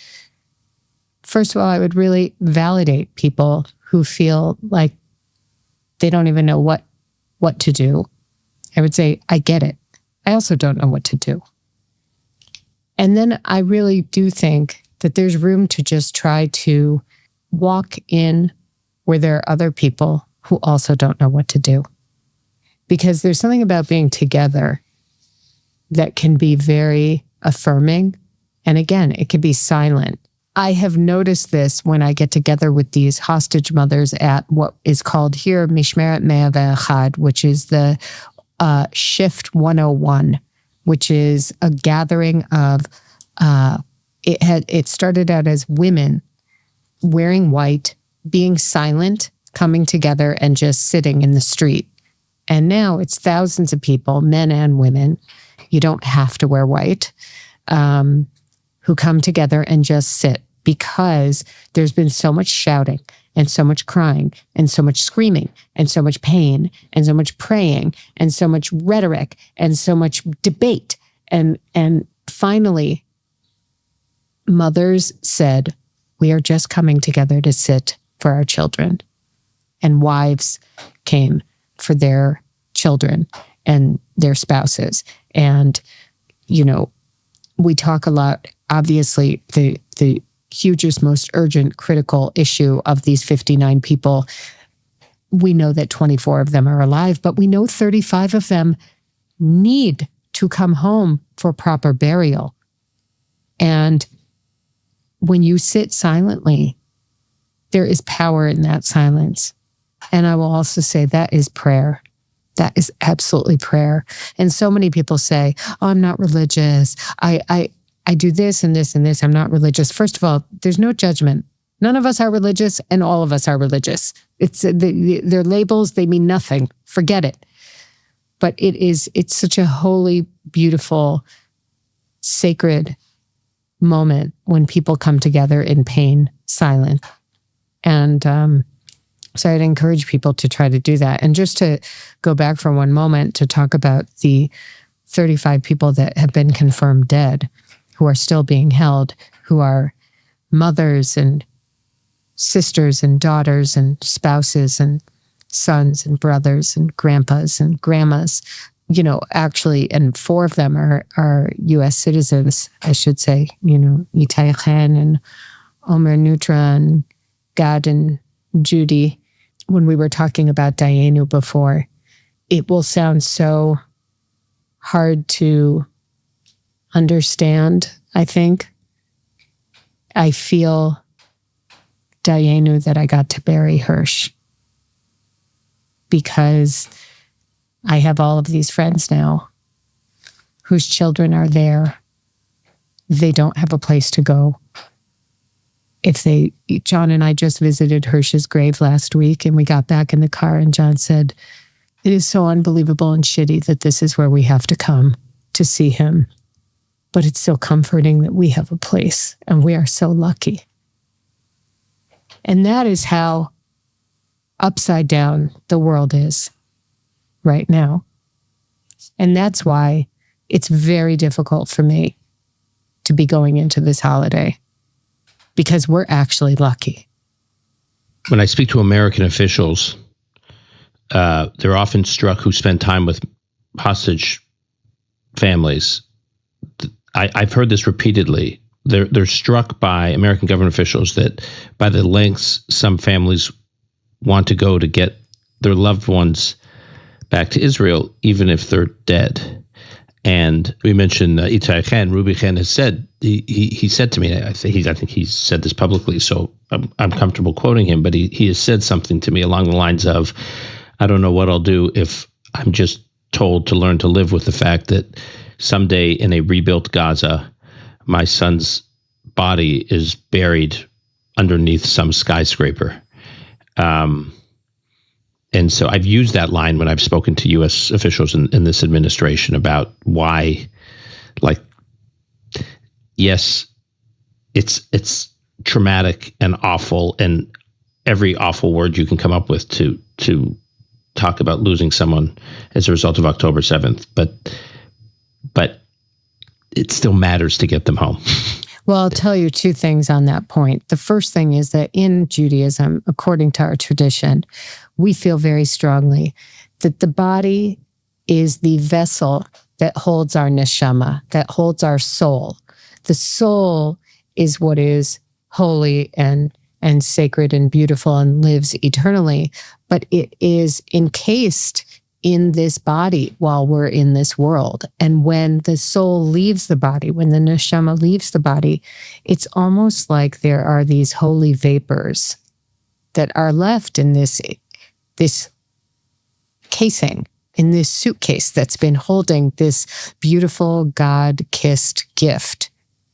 first of all, I would really validate people who feel like they don't even know what to do. I would say, I get it. I also don't know what to do. And then I really do think that there's room to just try to walk in where there are other people who also don't know what to do. Because there's something about being together that can be very affirming. And again, it can be silent. I have noticed this when I get together with these hostage mothers at what is called here Mishmeret 101, which is the Shift 101, which is a gathering of, it started out as women wearing white, being silent, coming together and just sitting in the street. And now it's thousands of people, men and women, you don't have to wear white, who come together and just sit, because there's been so much shouting and so much crying and so much screaming and so much pain and so much praying and so much rhetoric and so much debate. And finally, mothers said, we are just coming together to sit for our children. And wives came for their children and their spouses. And, you know, we talk a lot, obviously, the hugest, most urgent, critical issue of these 59 people. We know that 24 of them are alive, but we know 35 of them need to come home for proper burial. And when you sit silently, there is power in that silence. And I will also say that is prayer. That is absolutely prayer. And so many people say, oh, I'm not religious. I do this and this and this. I'm not religious. First of all, there's no judgment. None of us are religious and all of us are religious. They're labels. They mean nothing. Forget it. But it's such a holy, beautiful, sacred moment when people come together in pain, silent. And so I'd encourage people to try to do that. And just to go back for one moment to talk about the 35 people that have been confirmed dead, who are still being held, who are mothers and sisters and daughters and spouses and sons and brothers and grandpas and grandmas, actually, and 4 of them are U.S. citizens, I should say, Itai Chen and Omer Nutra and Gad and Judy. When we were talking about Dayenu before, it will sound so hard to understand, I think. I feel, Dayenu, that I got to bury Hersh because I have all of these friends now whose children are there. They don't have a place to go. John and I just visited Hersh's grave last week, and we got back in the car and John said, it is so unbelievable and shitty that this is where we have to come to see him. But it's so comforting that we have a place, and we are so lucky. And that is how upside down the world is right now. And that's why it's very difficult for me to be going into this holiday, because we're actually lucky. When I speak to American officials, they're often struck who spend time with hostage families. I've heard this repeatedly. They're struck by American government officials that by the lengths some families want to go to get their loved ones back to Israel, even if they're dead. And we mentioned Itai Chen, Ruby Chen has said, he said to me, I think he said this publicly, so I'm comfortable quoting him, but he has said something to me along the lines of, I don't know what I'll do if I'm just told to learn to live with the fact that someday in a rebuilt Gaza, my son's body is buried underneath some skyscraper. And so I've used that line when I've spoken to U.S. officials in this administration about why, yes, it's traumatic and awful, and every awful word you can come up with to talk about losing someone as a result of October 7th, but it still matters to get them home. Well, I'll tell you 2 things on that point. The first thing is that in Judaism, according to our tradition, we feel very strongly that the body is the vessel that holds our neshama, that holds our soul. The soul is what is holy and sacred and beautiful and lives eternally, but it is encased in this body while we're in this world. And when the soul leaves the body, when the neshama leaves the body, it's almost like there are these holy vapors that are left in this casing, in this suitcase that's been holding this beautiful God-kissed gift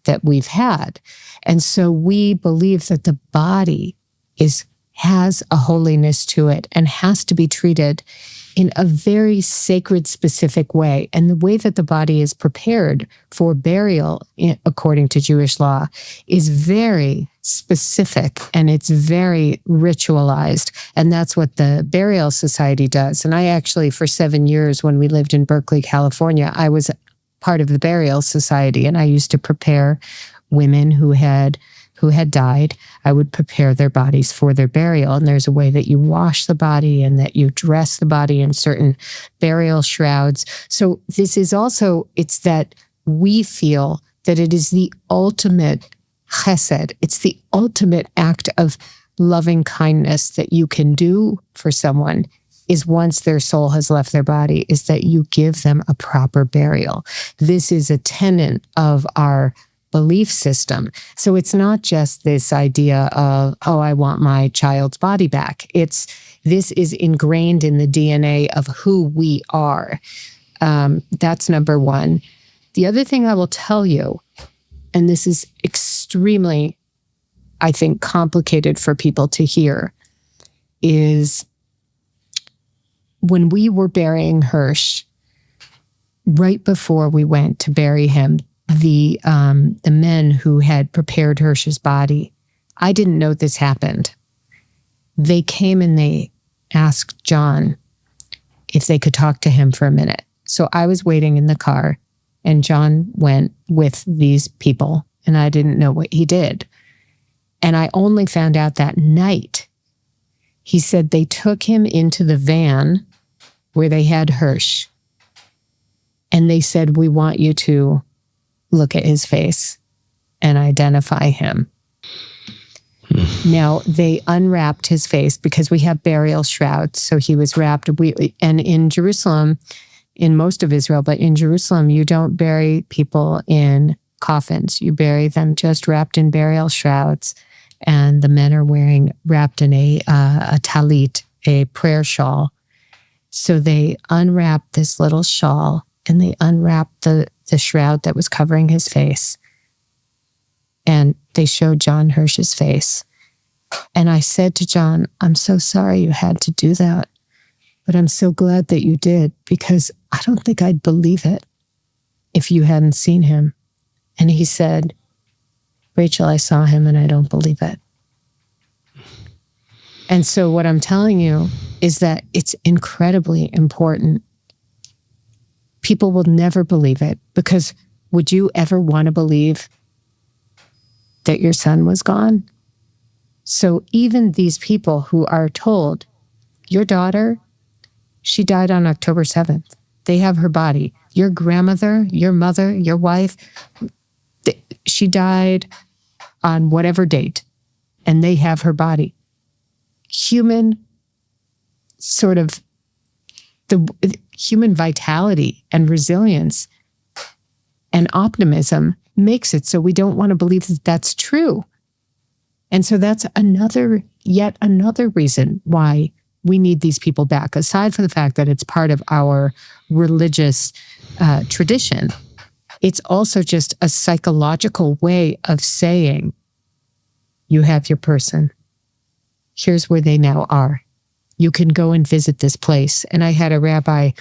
that we've had. And so we believe that the body has a holiness to it and has to be treated in a very sacred, specific way. And the way that the body is prepared for burial, according to Jewish law, is very specific and it's very ritualized. And that's what the Burial Society does. And I actually, for 7 years, when we lived in Berkeley, California, I was part of the Burial Society, and I used to prepare women who had died. I would prepare their bodies for their burial. And there's a way that you wash the body and that you dress the body in certain burial shrouds. So this is also, it's that we feel that it is the ultimate chesed. It's the ultimate act of loving kindness that you can do for someone is once their soul has left their body, is that you give them a proper burial. This is a tenet of our belief system. So it's not just this idea of, oh, I want my child's body back. This is ingrained in the DNA of who we are. That's number one. The other thing I will tell you and this is extremely, I think, complicated for people to hear, is when we were burying Hersh, right before we went to bury him, the men who had prepared Hersh's body, I didn't know this happened. They came and they asked John if they could talk to him for a minute. So I was waiting in the car, and John went with these people, and I didn't know what he did. And I only found out that night. He said they took him into the van where they had Hersh, and they said, "We want you to look at his face and identify him." Now, they unwrapped his face because we have burial shrouds. So he was wrapped. And in Jerusalem, in most of Israel, but in Jerusalem, you don't bury people in coffins. You bury them just wrapped in burial shrouds. And the men are wrapped in a talit, a prayer shawl. So they unwrapped this little shawl and they unwrapped the shroud that was covering his face. And they showed John Hersh's face. And I said to John, "I'm so sorry you had to do that, but I'm so glad that you did, because I don't think I'd believe it if you hadn't seen him." And he said, "Rachel, I saw him and I don't believe it." And so what I'm telling you is that it's incredibly important. People will never believe it, because would you ever want to believe that your son was gone? So even these people who are told, your daughter, she died on October 7th. They have her body. Your grandmother, your mother, your wife, she died on whatever date, and they have her body. Human vitality and resilience and optimism makes it so we don't want to believe that that's true. And so that's yet another reason why we need these people back, aside from the fact that it's part of our religious tradition. It's also just a psychological way of saying, you have your person. Here's where they now are. You can go and visit this place. And I had a rabbi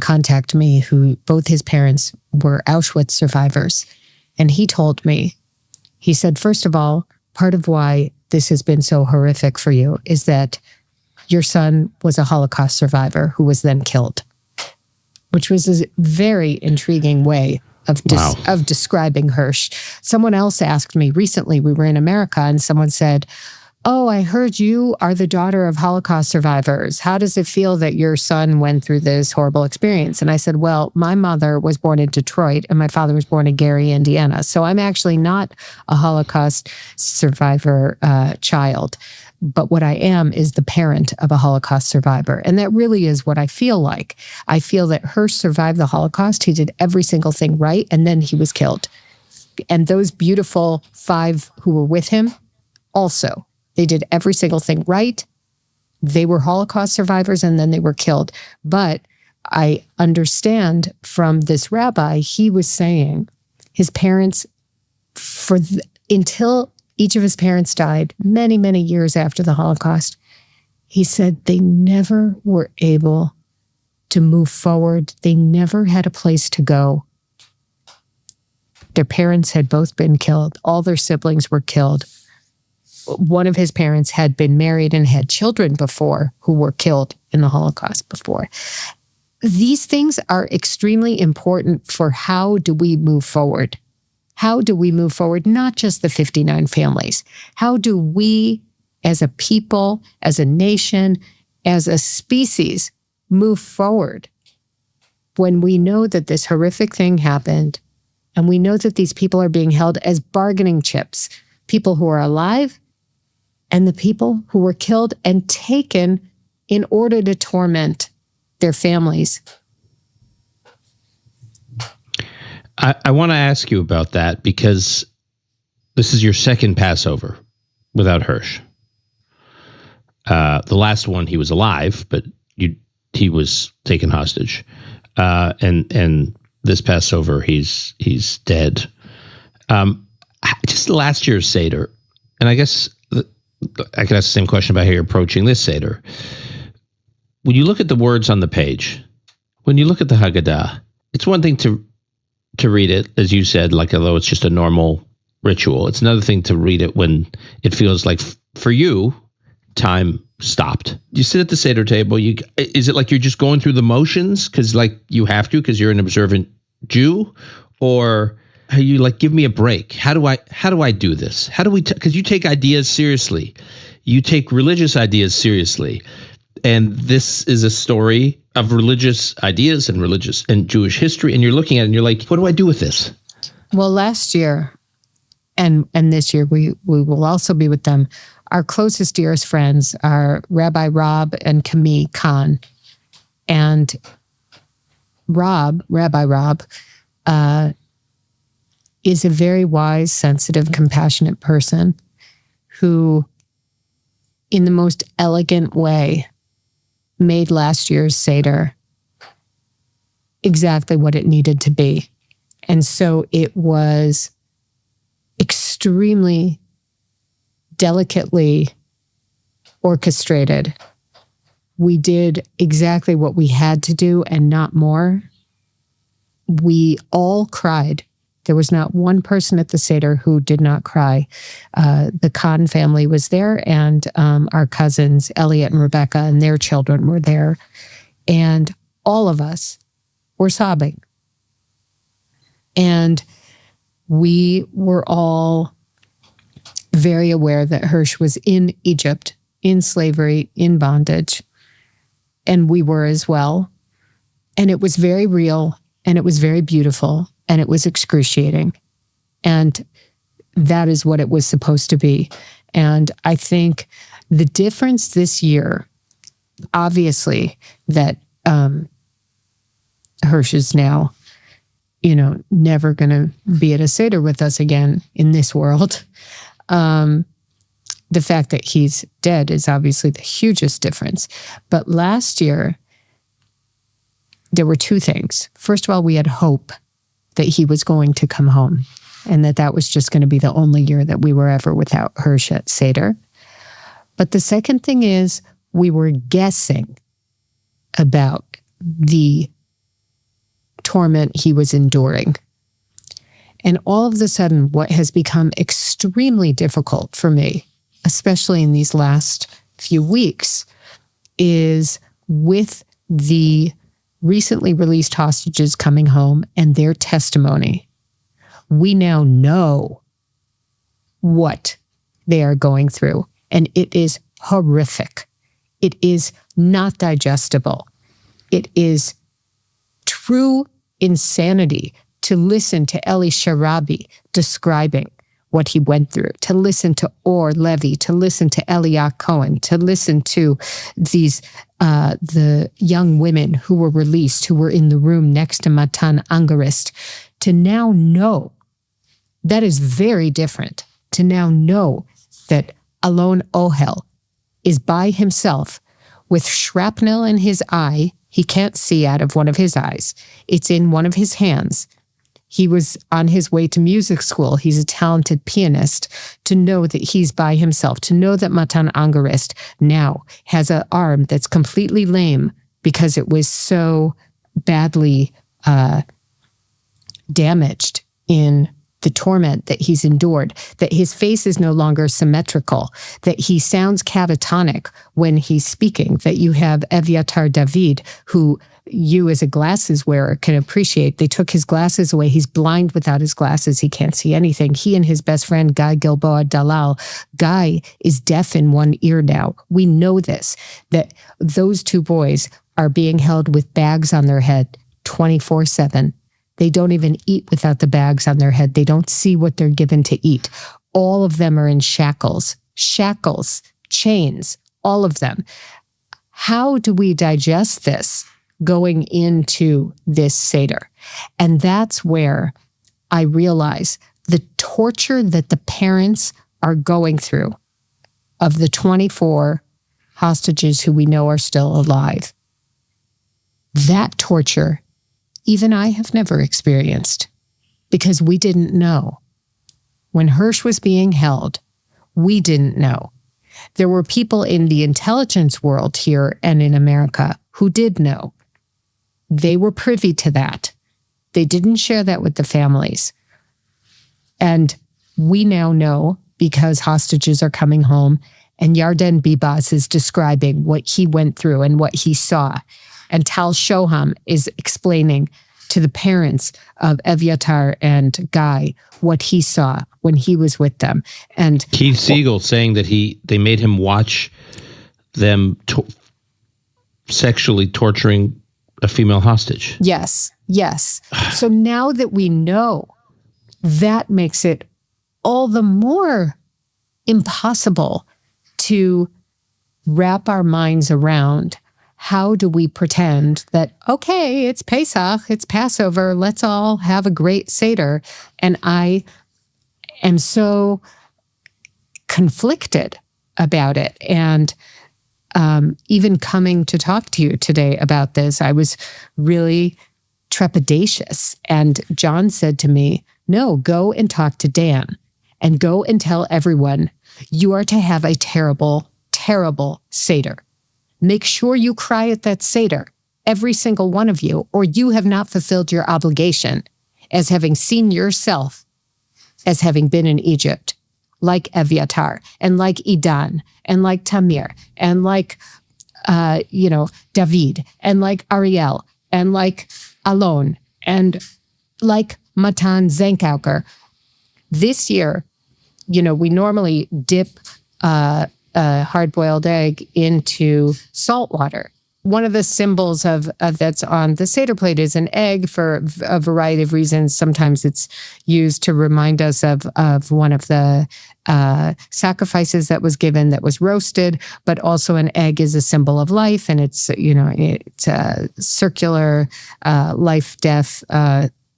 contact me who both his parents were Auschwitz survivors. And he told me, he said, first of all, part of why this has been so horrific for you is that your son was a Holocaust survivor who was then killed, which was a very intriguing way of describing Hersh. Someone else asked me recently, we were in America, and someone said, "Oh, I heard you are the daughter of Holocaust survivors. How does it feel that your son went through this horrible experience?" And I said, well, my mother was born in Detroit and my father was born in Gary, Indiana. So I'm actually not a Holocaust survivor child. But what I am is the parent of a Holocaust survivor. And that really is what I feel like. I feel that Hersh survived the Holocaust. He did every single thing right, and then he was killed. And those beautiful 5 who were with him also. They did every single thing right. They were Holocaust survivors, and then they were killed. But I understand from this rabbi, he was saying his parents, until each of his parents died many, many years after the Holocaust, he said they never were able to move forward. They never had a place to go. Their parents had both been killed. All their siblings were killed. One of his parents had been married and had children before who were killed in the Holocaust before. These things are extremely important for how do we move forward? How do we move forward? Not just the 59 families. How do we as a people, as a nation, as a species move forward when we know that this horrific thing happened and we know that these people are being held as bargaining chips, people who are alive and the people who were killed and taken in order to torment their families. I want to ask you about that because this is your second Passover without Hersh. The last one, he was alive, but he was taken hostage. And this Passover, he's dead. Just last year's Seder, and I guess I could ask the same question about how you're approaching this Seder. When you look at the words on the page, when you look at the Haggadah, it's one thing to read it, as you said, like although it's just a normal ritual. It's another thing to read it when it feels like, for you, time stopped. You sit at the Seder table. Is it like you're just going through the motions because like you have to because you're an observant Jew, or are you like, give me a break? How do I do this? How do we? Because you take ideas seriously, you take religious ideas seriously, and this is a story of religious ideas and Jewish history, and you're looking at it and you're like, what do I do with this? Well, last year and this year we will also be with them. Our closest, dearest friends are Rabbi Rob and Camille Khan. And Rabbi Rob, is a very wise, sensitive, compassionate person who, in the most elegant way, made last year's Seder exactly what it needed to be. And so it was extremely delicately orchestrated. We did exactly what we had to do and not more. We all cried. There was not one person at the Seder who did not cry. The Khan family was there, and our cousins, Elliot and Rebecca, and their children were there. And all of us were sobbing. And we were all very aware that Hersh was in Egypt, in slavery, in bondage. And we were as well. And it was very real, and it was very beautiful, and it was excruciating. And that is what it was supposed to be. And I think the difference this year, obviously, that Hersh is now, never going to be at a Seder with us again in this world. The fact that he's dead is obviously the hugest difference. But last year, there were two things. First of all, we had hope that he was going to come home and that was just going to be the only year that we were ever without Hersh at Seder. But the second thing is we were guessing about the torment he was enduring. And all of a sudden, what has become extremely difficult for me, especially in these last few weeks, is with the recently released hostages coming home and their testimony. We now know what they are going through, and it is horrific. It is not digestible. It is true insanity to listen to Eli Sharabi describing what he went through, to listen to Or Levy, to listen to Eliah Cohen, to listen to these the young women who were released, who were in the room next to Matan Angarist, to now know that is very different, to now know that Alon Ohel is by himself with shrapnel in his eye. He can't see out of one of his eyes. It's in one of his hands. He was on his way to music school. He's a talented pianist. To know that he's by himself, to know that Matan Angarist now has an arm that's completely lame because it was so badly damaged in the torment that he's endured, that his face is no longer symmetrical, that he sounds catatonic when he's speaking, that you have Eviatar David, who you as a glasses wearer can appreciate. They took his glasses away. He's blind without his glasses. He can't see anything. He and his best friend, Guy Gilboa Dalal, Guy is deaf in one ear now. We know this, that those two boys are being held with bags on their head 24/7. They don't even eat without the bags on their head. They don't see what they're given to eat. All of them are in shackles, chains, all of them. How do we digest this going into this Seder? And that's where I realize the torture that the parents are going through of the 24 hostages who we know are still alive. That torture, even I have never experienced, because we didn't know. when Hersh was being held, we didn't know. There were people in the intelligence world here and in America who did know. They were privy to that. They didn't share that with the families. And we now know because hostages are coming home, and Yarden Bibas is describing what he went through and what he saw. And Tal Shoham is explaining to the parents of Eviatar and Guy what he saw when he was with them. And Keith Siegel saying that they made him watch them sexually torturing a female hostage. Yes. So now that we know, that makes it all the more impossible to wrap our minds around. How do we pretend that, okay, it's Pesach, it's Passover, let's all have a great Seder? And I am so conflicted about it. And even coming to talk to you today about this, I was really trepidatious. And John said to me, no, go and talk to Dan and go and tell everyone you are to have a terrible, terrible Seder. Make sure you cry at that Seder, every single one of you, or you have not fulfilled your obligation as having seen yourself as having been in Egypt, like Eviatar, and like Idan, and like Tamir, and like, David, and like Ariel, and like Alon, and like Matan Zenkauker. This year, we normally dip a hard-boiled egg into salt water. One of the symbols of that's on the Seder plate is an egg for a variety of reasons. Sometimes it's used to remind us of one of the sacrifices that was given that was roasted, but also an egg is a symbol of life, and it's a circular life-death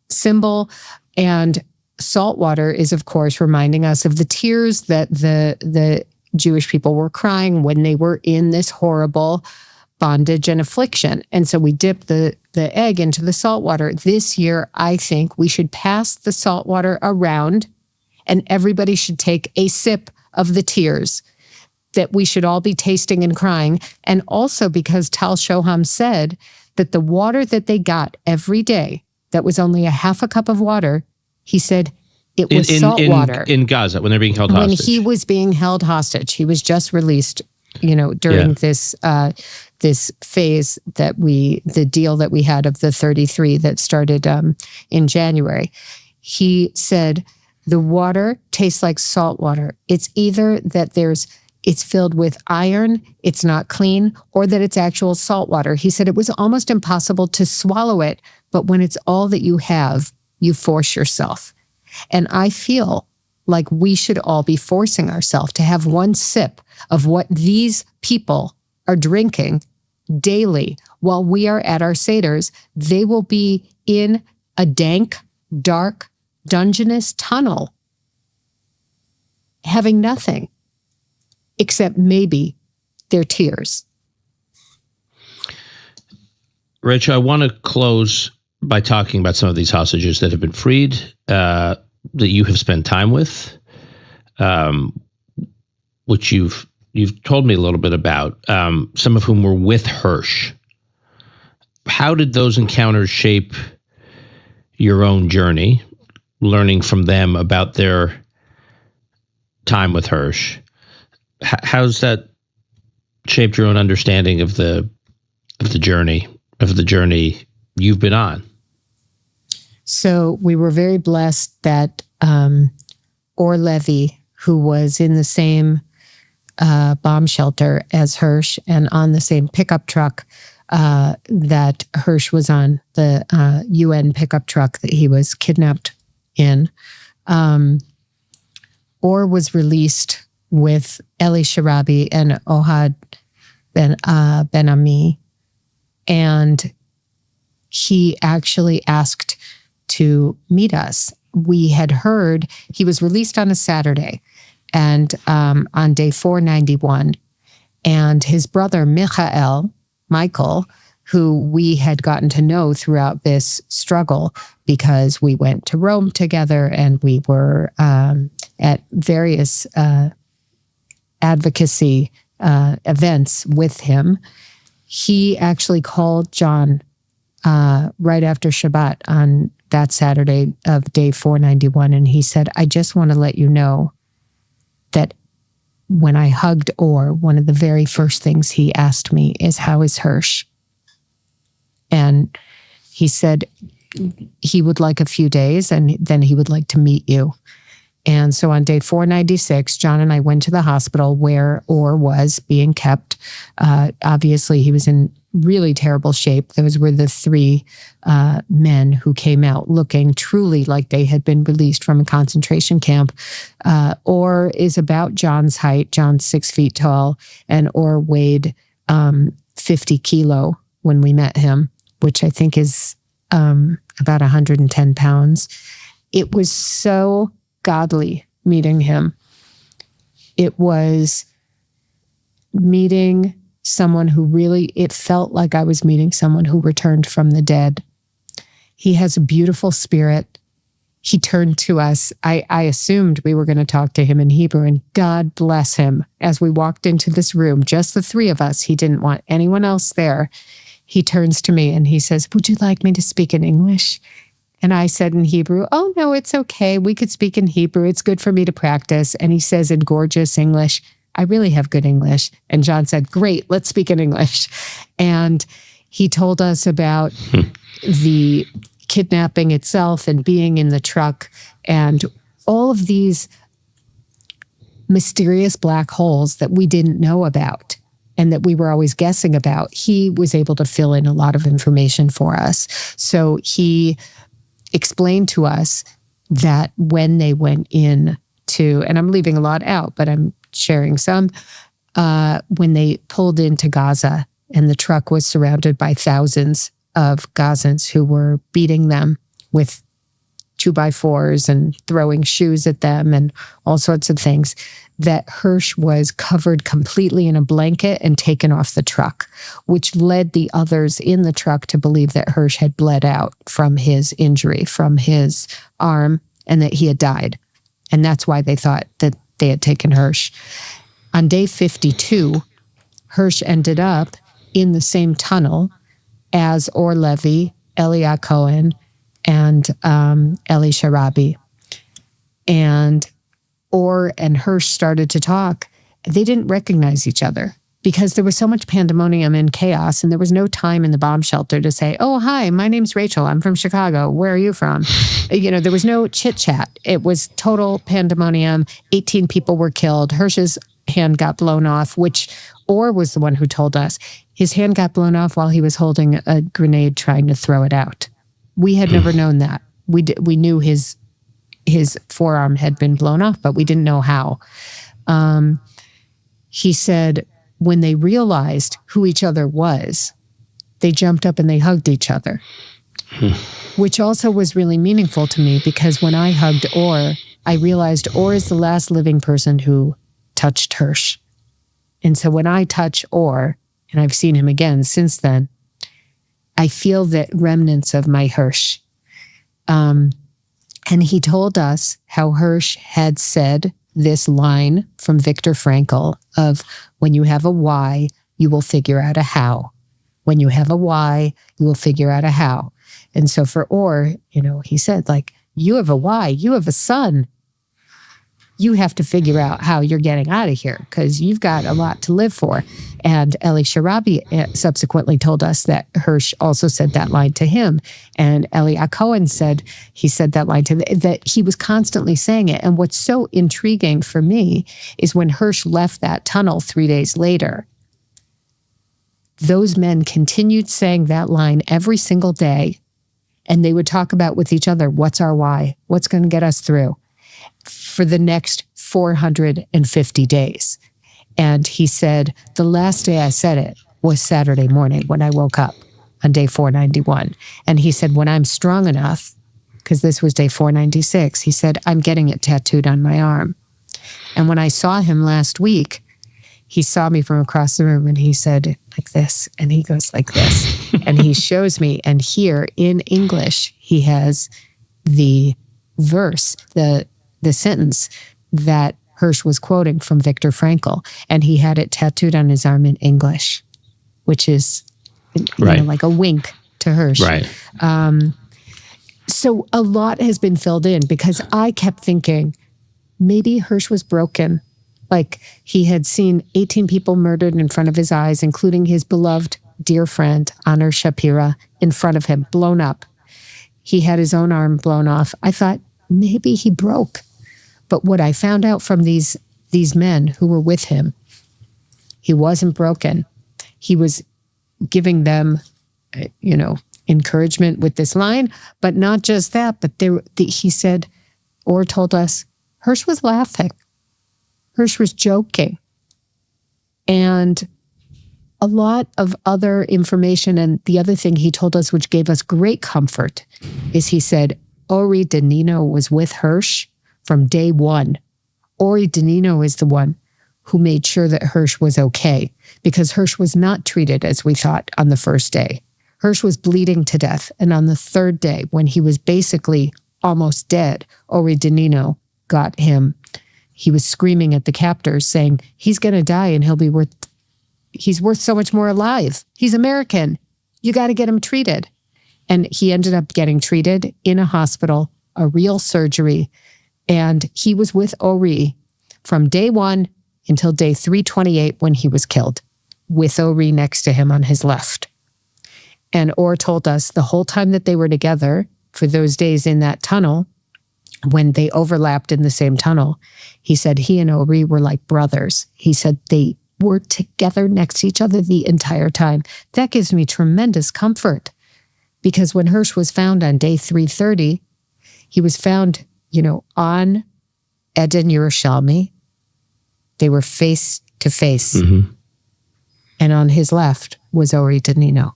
symbol. And salt water is, of course, reminding us of the tears that the Jewish people were crying when they were in this horrible bondage and affliction. And so we dip the egg into the salt water. This year, I think we should pass the salt water around, and everybody should take a sip of the tears that we should all be tasting and crying. And also because Tal Shoham said that the water that they got every day, that was only a half a cup of water, he said it was salt water. In Gaza, when they're being held hostage. When he was being held hostage. He was just released, during this phase the deal that we had of the 33 that started in January. He said, the water tastes like salt water. It's either that it's filled with iron, it's not clean, or that it's actual salt water. He said it was almost impossible to swallow it, but when it's all that you have, you force yourself. And I feel like we should all be forcing ourselves to have one sip of what these people are drinking daily while we are at our Seders. They will be in a dank, dark, dungeonous tunnel, having nothing except maybe their tears. Rachel, I want to close by talking about some of these hostages that have been freed, that you have spent time with, which you've told me a little bit about, some of whom were with Hersh. How did those encounters shape your own journey, learning from them about their time with Hersh? How's that shaped your own understanding of the journey you've been on? So we were very blessed that Or Levy, who was in the same bomb shelter as Hersh and on the same pickup truck that Hersh was on, the UN pickup truck that he was kidnapped in, Or was released with Eli Sharabi and Ohad Ben Ami, and he actually asked to meet us. We had heard he was released on a Saturday, and on day 491, and his brother Michael, who we had gotten to know throughout this struggle because we went to Rome together and we were at various advocacy events with him. He actually called John right after Shabbat on that Saturday of day 491. And he said, I just want to let you know that when I hugged Or, one of the very first things he asked me is, how is Hersh? And he said he would like a few days and then he would like to meet you. And so on day 496, John and I went to the hospital where Or was being kept. Obviously, he was in really terrible shape. Those were the three men who came out looking truly like they had been released from a concentration camp. Or is about John's height. John's 6 feet tall, and Or weighed 50 kilo when we met him, which I think is about 110 pounds. It was so godly meeting him. It was meeting someone who really, it felt like I was meeting someone who returned from the dead. He has a beautiful spirit. He turned to us. I assumed we were going to talk to him in Hebrew, and God bless him. As we walked into this room, just the three of us, he didn't want anyone else there. He turns to me and he says, would you like me to speak in English? And I said in Hebrew, oh, no, it's okay. We could speak in Hebrew. It's good for me to practice. And he says in gorgeous English, I really have good English. And John said, great, let's speak in English. And he told us about the kidnapping itself and being in the truck and all of these mysterious black holes that we didn't know about and that we were always guessing about. He was able to fill in a lot of information for us. So he explained to us that when they went in to, and I'm leaving a lot out, but I'm sharing some, when they pulled into Gaza and the truck was surrounded by thousands of Gazans who were beating them with 2x4s and throwing shoes at them and all sorts of things, that Hersh was covered completely in a blanket and taken off the truck, which led the others in the truck to believe that Hersh had bled out from his injury, from his arm, and that he had died. And that's why they thought that they had taken Hersh. On day 52, Hersh ended up in the same tunnel as Or Levi, Elia Cohen, and Eli Sharabi. And Or and Hersh started to talk. They didn't recognize each other because there was so much pandemonium and chaos, and there was no time in the bomb shelter to say, oh, hi, my name's Rachel. I'm from Chicago. Where are you from? There was no chit chat. It was total pandemonium. 18 people were killed. Hersh's hand got blown off, which Or was the one who told us. His hand got blown off while he was holding a grenade trying to throw it out. We had never known that. We knew his forearm had been blown off, but we didn't know how. He said when they realized who each other was, they jumped up and they hugged each other, which also was really meaningful to me because when I hugged Or, I realized Or is the last living person who touched Hersh. And so when I touch Or, and I've seen him again since then, I feel the remnants of my Hersh. And he told us how Hersh had said this line from Viktor Frankl of, when you have a why, you will figure out a how. When you have a why, you will figure out a how. And so for Or, he said, like, you have a why, you have a son. You have to figure out how you're getting out of here because you've got a lot to live for. And Eli Sharabi subsequently told us that Hersh also said that line to him. And Eli Cohen said he said that line to that he was constantly saying it. And what's so intriguing for me is when Hersh left that tunnel 3 days later, those men continued saying that line every single day. And they would talk about with each other, what's our why? What's going to get us through? For the next 450 days. And he said, the last day I said it was Saturday morning when I woke up on day 491. And he said, when I'm strong enough, because this was day 496, he said, I'm getting it tattooed on my arm. And when I saw him last week, he saw me from across the room and he said like this, and he goes like this, and he shows me, and here in English, he has the verse, the sentence that Hersh was quoting from Viktor Frankl, and he had it tattooed on his arm in English, which is like a wink to Hersh. Right. So a lot has been filled in because I kept thinking maybe Hersh was broken. Like he had seen 18 people murdered in front of his eyes, including his beloved dear friend, Anna Shapira, in front of him, blown up. He had his own arm blown off. I thought maybe he broke. But what I found out from these men who were with him, he wasn't broken. He was giving them, encouragement with this line, but not just that, but he said, or told us, Hersh was laughing. Hersh was joking. And a lot of other information, and the other thing he told us, which gave us great comfort, is he said, Ori Danino was with Hersh from day one. Ori Danino is the one who made sure that Hersh was okay, because Hersh was not treated as we thought on the first day. Hersh was bleeding to death. And on the third day, when he was basically almost dead, Ori Danino got him. He was screaming at the captors saying, he's going to die and he's worth so much more alive. He's American. You got to get him treated. And he ended up getting treated in a hospital, a real surgery. And he was with Ori from day one until day 328 when he was killed, with Ori next to him on his left. And Or told us the whole time that they were together for those days in that tunnel, when they overlapped in the same tunnel, he said he and Ori were like brothers. He said they were together next to each other the entire time. That gives me tremendous comfort, because when Hersh was found on day 330, he was found, on Eden Yerushalmi. They were face to face. Mm-hmm. And on his left was Ori Danino.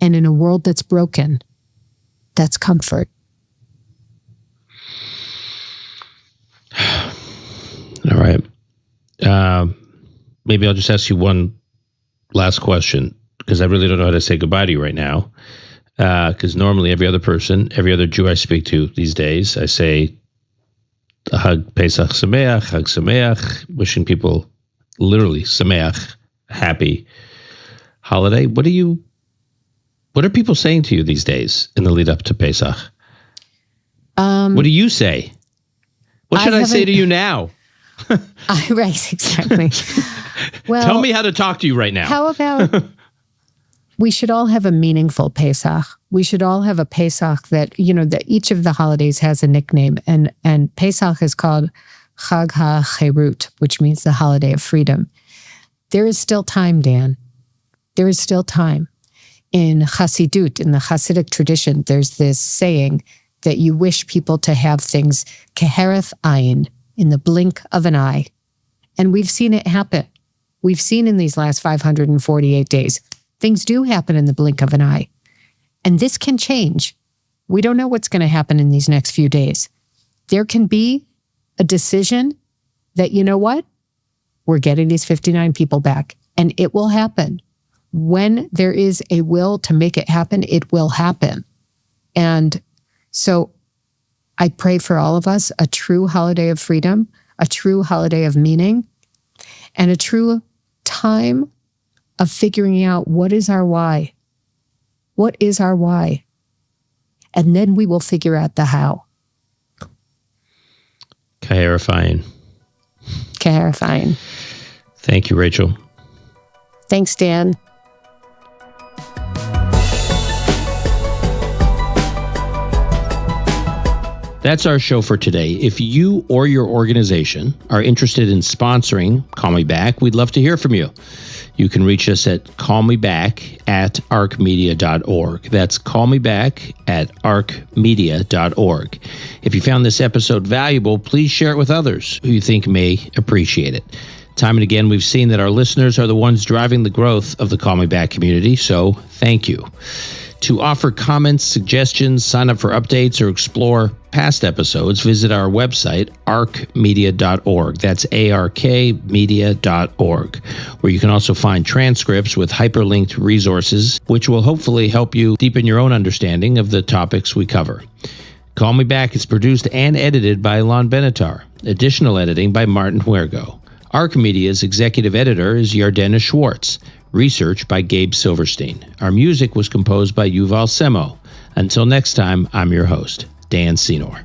And in a world that's broken, that's comfort. All right. Maybe I'll just ask you one last question, because I really don't know how to say goodbye to you right now. Because normally every other Jew I speak to these days, I say Hag Pesach Sameach, Hag Sameach, wishing people literally Sameach, happy holiday. What are people saying to you these days in the lead up to Pesach? What do you say? What should I say to you now? Right, exactly. Well, tell me how to talk to you right now. How about we should all have a meaningful Pesach. We should all have a Pesach that, that each of the holidays has a nickname. And Pesach is called Chag HaCherut, which means the holiday of freedom. There is still time, Dan. There is still time. In Chassidut, in the Hasidic tradition, there's this saying that you wish people to have things kehereth ayin, in the blink of an eye. And we've seen it happen. We've seen in these last 548 days, things do happen in the blink of an eye. And this can change. We don't know what's going to happen in these next few days. There can be a decision that, you know what? We're getting these 59 people back. And it will happen. When there is a will to make it happen, it will happen. And so I pray for all of us a true holiday of freedom, a true holiday of meaning, and a true time of figuring out what is our why. What is our why? And then we will figure out the how. Clarifying. Thank you, Rachel. Thanks, Dan. That's our show for today. If you or your organization are interested in sponsoring Call Me Back, we'd love to hear from you. You can reach us at callmeback@arcmedia.org. That's callmeback@arcmedia.org. If you found this episode valuable, please share it with others who you think may appreciate it. Time and again, we've seen that our listeners are the ones driving the growth of the Call Me Back community, so thank you. To offer comments, suggestions, sign up for updates, or explore past episodes, visit our website, arkmedia.org. That's arkmedia.org, where you can also find transcripts with hyperlinked resources, which will hopefully help you deepen your own understanding of the topics we cover. Call Me Back is produced and edited by Lon Benatar. Additional editing by Martin Huergo. Arc Media's executive editor is Yardena Schwartz. Research by Gabe Silverstein. Our music was composed by Yuval Semo. Until next time, I'm your host, Dan Senor.